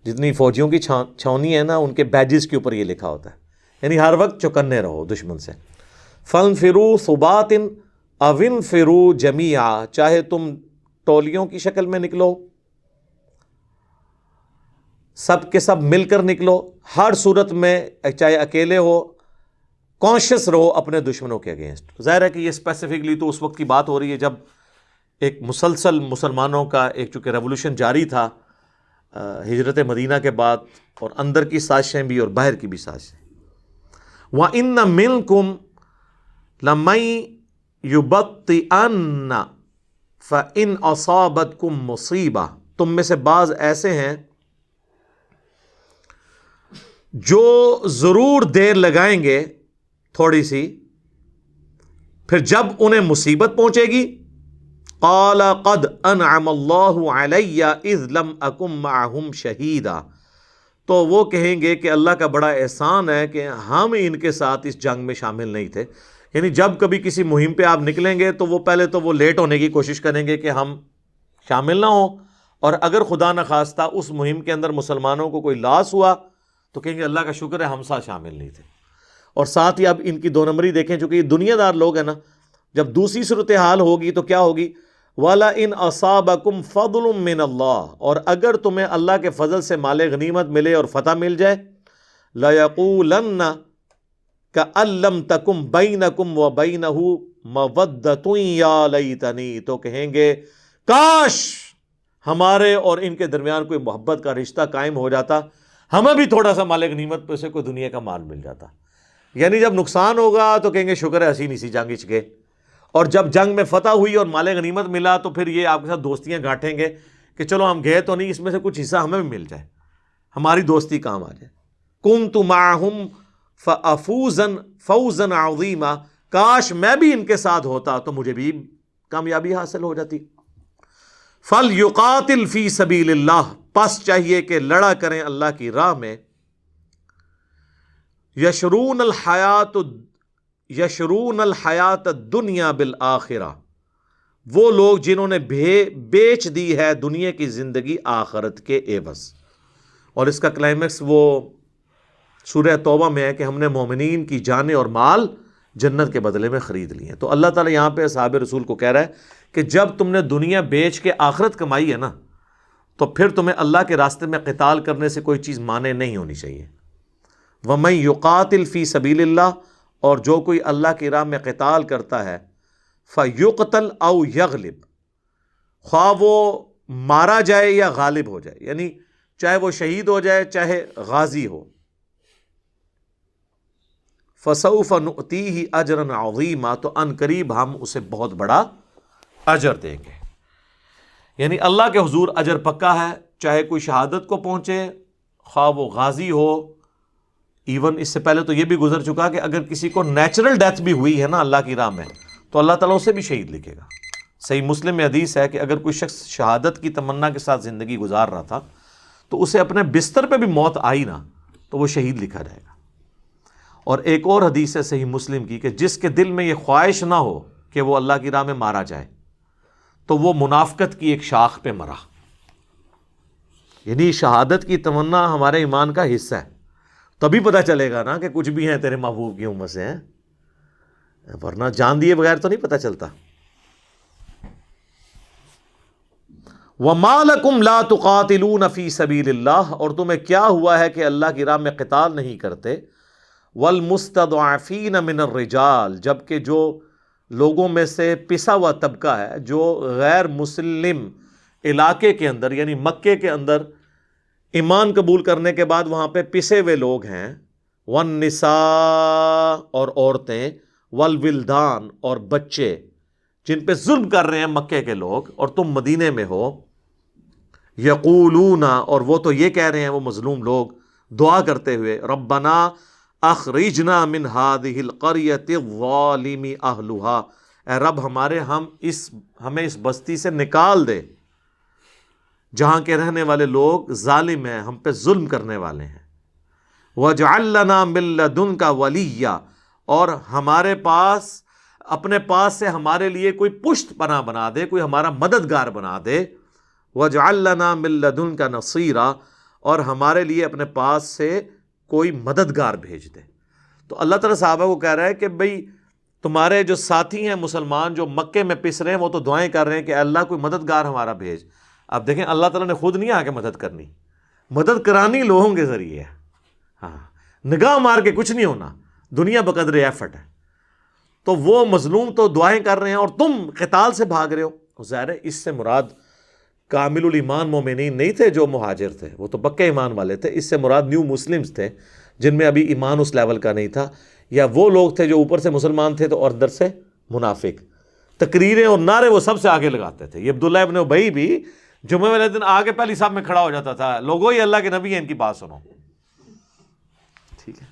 جتنی فوجیوں کی چھاونی ہے نا ان کے بیجز کے اوپر یہ لکھا ہوتا ہے، یعنی ہر وقت چوکنے رہو دشمن سے. فانفروا ثبات او انفروا جمیعا، چاہے تم ٹولیوں کی شکل میں نکلو، سب کے سب مل کر نکلو، ہر صورت میں چاہے اکیلے ہو، کانشیس رہو اپنے دشمنوں کے اگینسٹ. ظاہر ہے کہ یہ اسپیسیفکلی تو اس وقت کی بات ہو رہی ہے جب ایک مسلسل مسلمانوں کا ایک چونکہ ریولوشن جاری تھا ہجرت مدینہ کے بعد، اور اندر کی سازشیں بھی اور باہر کی بھی سازشیں. وَإِنَّ مِنْكُمْ لَمَن يُبَطِّئَنَّ فَإِنْ أَصَابَتْكُمْ مُصِیبَةٌ، تم میں سے بعض ایسے ہیں جو ضرور دیر لگائیں گے تھوڑی سی، پھر جب انہیں مصیبت پہنچے گی قال قد انعم اللہ علی اذ لم اکن معہم شہیدا، تو وہ کہیں گے کہ اللہ کا بڑا احسان ہے کہ ہم ان کے ساتھ اس جنگ میں شامل نہیں تھے. یعنی جب کبھی کسی مہم پہ آپ نکلیں گے تو وہ پہلے تو وہ لیٹ ہونے کی کوشش کریں گے کہ ہم شامل نہ ہوں، اور اگر خدا نخواستہ اس مہم کے اندر مسلمانوں کو کوئی لاس ہوا تو کہیں گے اللہ کا شکر ہے ہم ساتھ شامل نہیں تھے. اور ساتھ ہی اب ان کی دو نمبری دیکھیں، چونکہ یہ دنیا دار لوگ ہیں نا، جب دوسری صورتحال ہوگی تو کیا ہوگی؟ وَلَئِنْ أَصَابَكُمْ فَضْلٌ مِّنَ اللَّهِ، اور اگر تمہیں اللہ کے فضل سے مال غنیمت ملے اور فتح مل جائے، لَيَقُولَنَّ كَأَن لَّمْ تَكُن بَيْنَكُمْ وَبَيْنَهُ مَوَدَّةٌ يَا لَيْتَنِي، تو کہیں گے کاش ہمارے اور ان کے درمیان کوئی محبت کا رشتہ قائم ہو جاتا، ہمیں بھی تھوڑا سا مال غنیمت پہ سے کوئی دنیا کا مال مل جاتا. یعنی جب نقصان ہوگا تو کہیں گے شکر ہے ہسی نہیں سی جنگ اچ گئے، اور جب جنگ میں فتح ہوئی اور مال غنیمت ملا تو پھر یہ آپ کے ساتھ دوستیاں گانٹیں گے کہ چلو ہم گئے تو نہیں، اس میں سے کچھ حصہ ہمیں بھی مل جائے، ہماری دوستی کام آ جائے. کنت معہم فافوزا فوزا عظیما، کاش میں بھی ان کے ساتھ ہوتا تو مجھے بھی کامیابی حاصل ہو جاتی. فلیقاتل فی سبیل اللہ، پس چاہیے کہ لڑا کریں اللہ کی راہ میں. یشرون الحیات الدنیا بالآخرہ، وہ لوگ جنہوں نے بیچ دی ہے دنیا کی زندگی آخرت کے عوض. اور اس کا کلائمیکس وہ سورہ توبہ میں ہے کہ ہم نے مومنین کی جانیں اور مال جنت کے بدلے میں خرید لیے. تو اللہ تعالیٰ یہاں پہ اصحاب رسول کو کہہ رہا ہے کہ جب تم نے دنیا بیچ کے آخرت کمائی ہے نا، تو پھر تمہیں اللہ کے راستے میں قتال کرنے سے کوئی چیز مانے نہیں ہونی چاہیے. وَمَن يُقَاتِلْ فِي سَبِيلِ اللَّهِ، اور جو کوئی اللہ کی راہ میں قتال کرتا ہے، فَيُقْتَلْ أَوْ يَغْلِبْ، خواہ وہ مارا جائے یا غالب ہو جائے، یعنی چاہے وہ شہید ہو جائے چاہے غازی ہو، فَسَوْفَ نُؤْتِيهِ أَجْرًا عَظِيمًا، تو ان قریب ہم اسے بہت بڑا اجر دیں گے. یعنی اللہ کے حضور اجر پکا ہے، چاہے کوئی شہادت کو پہنچے، خواہ وہ غازی ہو. ایون اس سے پہلے تو یہ بھی گزر چکا کہ اگر کسی کو نیچرل ڈیتھ بھی ہوئی ہے نا اللہ کی راہ میں تو اللہ تعالیٰ اسے بھی شہید لکھے گا. صحیح مسلم میں حدیث ہے کہ اگر کوئی شخص شہادت کی تمنا کے ساتھ زندگی گزار رہا تھا تو اسے اپنے بستر پہ بھی موت آئی نا تو وہ شہید لکھا جائے گا. اور ایک اور حدیث ہے صحیح مسلم کی کہ جس کے دل میں یہ خواہش نہ ہو کہ وہ اللہ کی راہ میں مارا جائے تو وہ منافقت کی ایک شاخ پہ مرا. یعنی شہادت کی تمنا ہمارے ایمان کا حصہ ہے، تبھی پتہ چلے گا نا کہ کچھ بھی ہیں تیرے محبوب کی امت سے ہیں، ورنہ جان دیے بغیر تو نہیں پتہ چلتا. وَمَا لَكُمْ لَا تُقَاتِلُونَ فِي سَبِيلِ اللَّهِ، اور تمہیں کیا ہوا ہے کہ اللہ کی راہ میں قتال نہیں کرتے. وَالْمُسْتَضْعَفِينَ مِنَ الرِّجَالِ، جبکہ جو لوگوں میں سے پسا ہوا طبقہ ہے، جو غیر مسلم علاقے کے اندر یعنی مکے کے اندر ایمان قبول کرنے کے بعد وہاں پہ پسے ہوئے لوگ ہیں، والنساء اور عورتیں، والولدان اور بچے جن پہ ظلم کر رہے ہیں مکے کے لوگ اور تم مدینے میں ہو، یقولون اور وہ تو یہ کہہ رہے ہیں وہ مظلوم لوگ دعا کرتے ہوئے، ربنا اخرجنا من هذه القرية الظالم اهلها، اے رب ہمارے ہمیں اس بستی سے نکال دے جہاں کے رہنے والے لوگ ظالم ہیں، ہم پہ ظلم کرنے والے ہیں، وَاجْعَلْ لَنَا مِن لَّدُنْكَ وَلِيًّا، اور ہمارے پاس اپنے پاس سے ہمارے لیے کوئی پشت پناہ بنا دے، کوئی ہمارا مددگار بنا دے، وَاجْعَلْ لَنَا مِن لَّدُنْكَ نَصِيرًا، اور ہمارے لیے اپنے پاس سے کوئی مددگار بھیج دے۔ تو اللہ تعالیٰ صحابہ کو کہہ رہا ہے کہ بھئی تمہارے جو ساتھی ہیں مسلمان جو مکے میں پس رہے ہیں وہ تو دعائیں کر رہے ہیں کہ اللہ کوئی مددگار ہمارا بھیج۔ اب دیکھیں اللہ تعالیٰ نے خود نہیں آ کے مدد کرنی، مدد کرانی لوگوں کے ذریعے ہے۔ ہاں، نگاہ مار کے کچھ نہیں ہونا، دنیا بقدر ایفٹ ہے۔ تو وہ مظلوم تو دعائیں کر رہے ہیں اور تم قتال سے بھاگ رہے ہو۔ ظاہر ہے اس سے مراد کامل الایمان مومنین نہیں تھے جو مہاجر تھے، وہ تو پکے ایمان والے تھے۔ اس سے مراد نیو مسلمز تھے جن میں ابھی ایمان اس لیول کا نہیں تھا، یا وہ لوگ تھے جو اوپر سے مسلمان تھے تو اور اندر سے منافق۔ تقریریں اور نعرے وہ سب سے آگے لگاتے تھے۔ یہ عبداللہ ابن ابی بھی جمعہ والے دن آگے پہلی صف میں کھڑا ہو جاتا تھا، لوگوں یہ اللہ کے نبی ہیں ان کی بات سنو۔ ٹھیک ہے،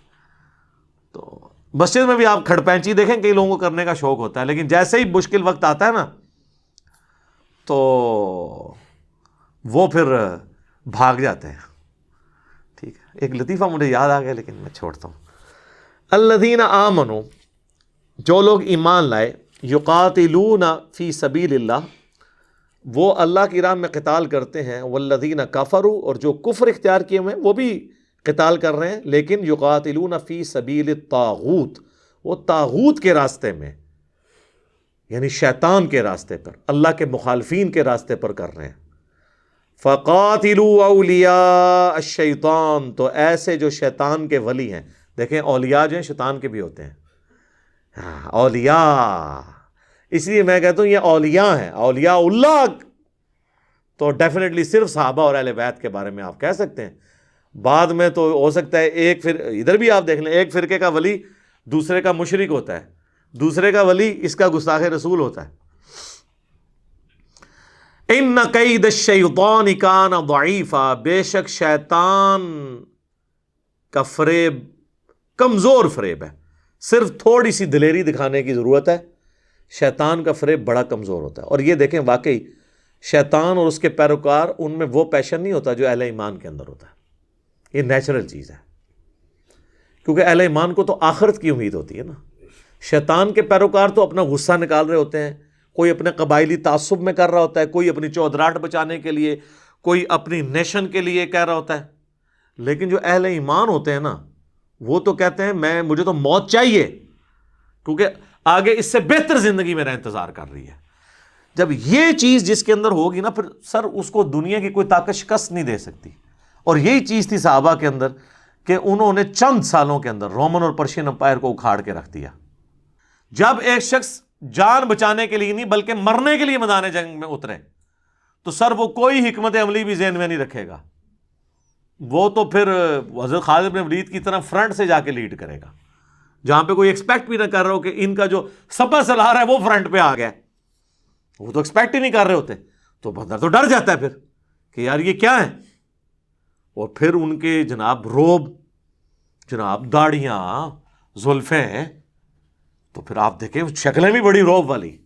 تو مسجد میں بھی آپ کھڑ پینچی دیکھیں کئی لوگوں کو کرنے کا شوق ہوتا ہے، لیکن جیسے ہی مشکل وقت آتا ہے نا تو وہ پھر بھاگ جاتے ہیں۔ ٹھیک ہے، ایک لطیفہ مجھے یاد آ گیا لیکن میں چھوڑتا ہوں۔ الذین آمنوا، جو لوگ ایمان لائے، یقاتلون فی سبیل اللہ، وہ اللہ کی راہ میں قتال کرتے ہیں، والذین کفروا، اور جو کفر اختیار کیے ہوئے ہیں وہ بھی قتال کر رہے ہیں، لیکن یقاتلون فی سبیل الطاغوت، وہ طاغوت کے راستے میں یعنی شیطان کے راستے پر، اللہ کے مخالفین کے راستے پر کر رہے ہیں۔ فَقَاتِلُوا أَوْلِيَاءَ الشَّيْطَانِ، تو ایسے جو شیطان کے ولی ہیں، دیکھیں اولیاء جو ہیں شیطان کے بھی ہوتے ہیں، اولیاء، اس لیے میں کہتا ہوں یہ اولیاء ہیں، اولیاء اللہ، تو ڈیفینیٹلی صرف صحابہ اور اہل بیت کے بارے میں آپ کہہ سکتے ہیں۔ بعد میں تو ہو سکتا ہے ایک ادھر بھی آپ دیکھ لیں، ایک فرقے کا ولی دوسرے کا مشرک ہوتا ہے، دوسرے کا ولی اس کا گستاخ رسول ہوتا ہے۔ ان کید الشیطان کان ضعیفا، بے شک شیطان کا فریب کمزور فریب ہے، صرف تھوڑی سی دلیری دکھانے کی ضرورت ہے، شیطان کا فریب بڑا کمزور ہوتا ہے۔ اور یہ دیکھیں واقعی شیطان اور اس کے پیروکار ان میں وہ پیشن نہیں ہوتا جو اہل ایمان کے اندر ہوتا ہے، یہ نیچرل چیز ہے، کیونکہ اہل ایمان کو تو آخرت کی امید ہوتی ہے نا۔ شیطان کے پیروکار تو اپنا غصہ نکال رہے ہوتے ہیں، کوئی اپنے قبائلی تعصب میں کر رہا ہوتا ہے، کوئی اپنی چودراہٹ بچانے کے لیے، کوئی اپنی نیشن کے لیے کہہ رہا ہوتا ہے، لیکن جو اہل ایمان ہوتے ہیں نا وہ تو کہتے ہیں مجھے تو موت چاہیے، کیونکہ آگے اس سے بہتر زندگی میرا انتظار کر رہی ہے۔ جب یہ چیز جس کے اندر ہوگی نا پھر سر اس کو دنیا کی کوئی طاقت شکست نہیں دے سکتی۔ اور یہی چیز تھی صحابہ کے اندر کہ انہوں نے چند سالوں کے اندر رومن اور پرشین امپائر کو اکھاڑ کے رکھ دیا۔ جب ایک شخص جان بچانے کے لیے نہیں بلکہ مرنے کے لیے میدان جنگ میں اترے تو سر وہ کوئی حکمت عملی بھی ذہن میں نہیں رکھے گا، وہ تو پھر حضرت خالد بن ولید کی طرح فرنٹ سے جا کے لیڈ کرے گا، جہاں پہ کوئی ایکسپیکٹ بھی نہ کر رہا ہو کہ ان کا جو سپہ سالار ہے وہ فرنٹ پہ آ گیا، وہ تو ایکسپیکٹ ہی نہیں کر رہے ہوتے، تو بندہ تو ڈر جاتا ہے پھر کہ یار یہ کیا ہے۔ اور پھر ان کے جناب روب، جناب داڑیاں، زلفیں، تو پھر آپ دیکھیں شکلیں بھی بڑی روب والی،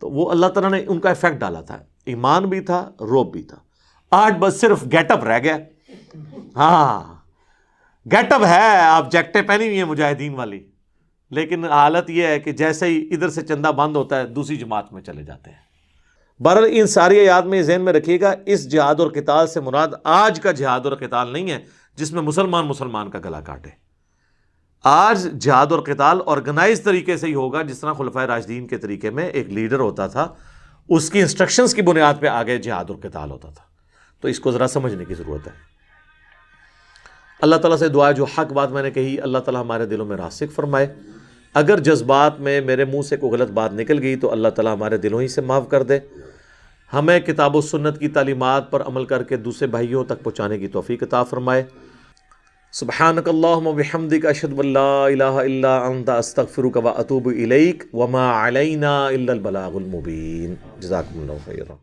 تو وہ اللہ تعالیٰ نے ان کا ایفیکٹ ڈالا تھا، ایمان بھی تھا روب بھی تھا۔ آج بس صرف گیٹ اپ رہ گیا، ہاں گیٹ اپ ہے، آپ جیکٹیں پہنی ہوئی ہیں مجاہدین والی، لیکن حالت یہ ہے کہ جیسے ہی ادھر سے چندہ بند ہوتا ہے دوسری جماعت میں چلے جاتے ہیں۔ بہرحال ان ساری آیات میں ذہن میں رکھیے گا، اس جہاد اور قتال سے مراد آج کا جہاد اور قتال نہیں ہے جس میں مسلمان کا گلا کاٹے۔ آج جہاد اور قتال آرگنائز طریقے سے ہی ہوگا، جس طرح خلفائے راشدین کے طریقے میں ایک لیڈر ہوتا تھا، اس کی انسٹرکشنز کی بنیاد پہ آگے جہاد اور قتال ہوتا تھا۔ تو اس کو ذرا سمجھنے کی ضرورت ہے۔ اللہ تعالیٰ سے دعا ہے جو حق بات میں نے کہی اللہ تعالیٰ ہمارے دلوں میں راسخ فرمائے، اگر جذبات میں میرے منہ سے کوئی غلط بات نکل گئی تو اللہ تعالیٰ ہمارے دلوں ہی سے معاف کر دے، ہمیں کتاب و سنت کی تعلیمات پر عمل کر کے دوسرے بھائیوں تک پہنچانے کی توفیق عطا فرمائے۔ سبحانک اللہم و بحمدک اشہد ان لا الہ الا انت استغفرک و اتوب الیک وما علینا الا البلاغ المبین. جزاکم اللہ خیرا.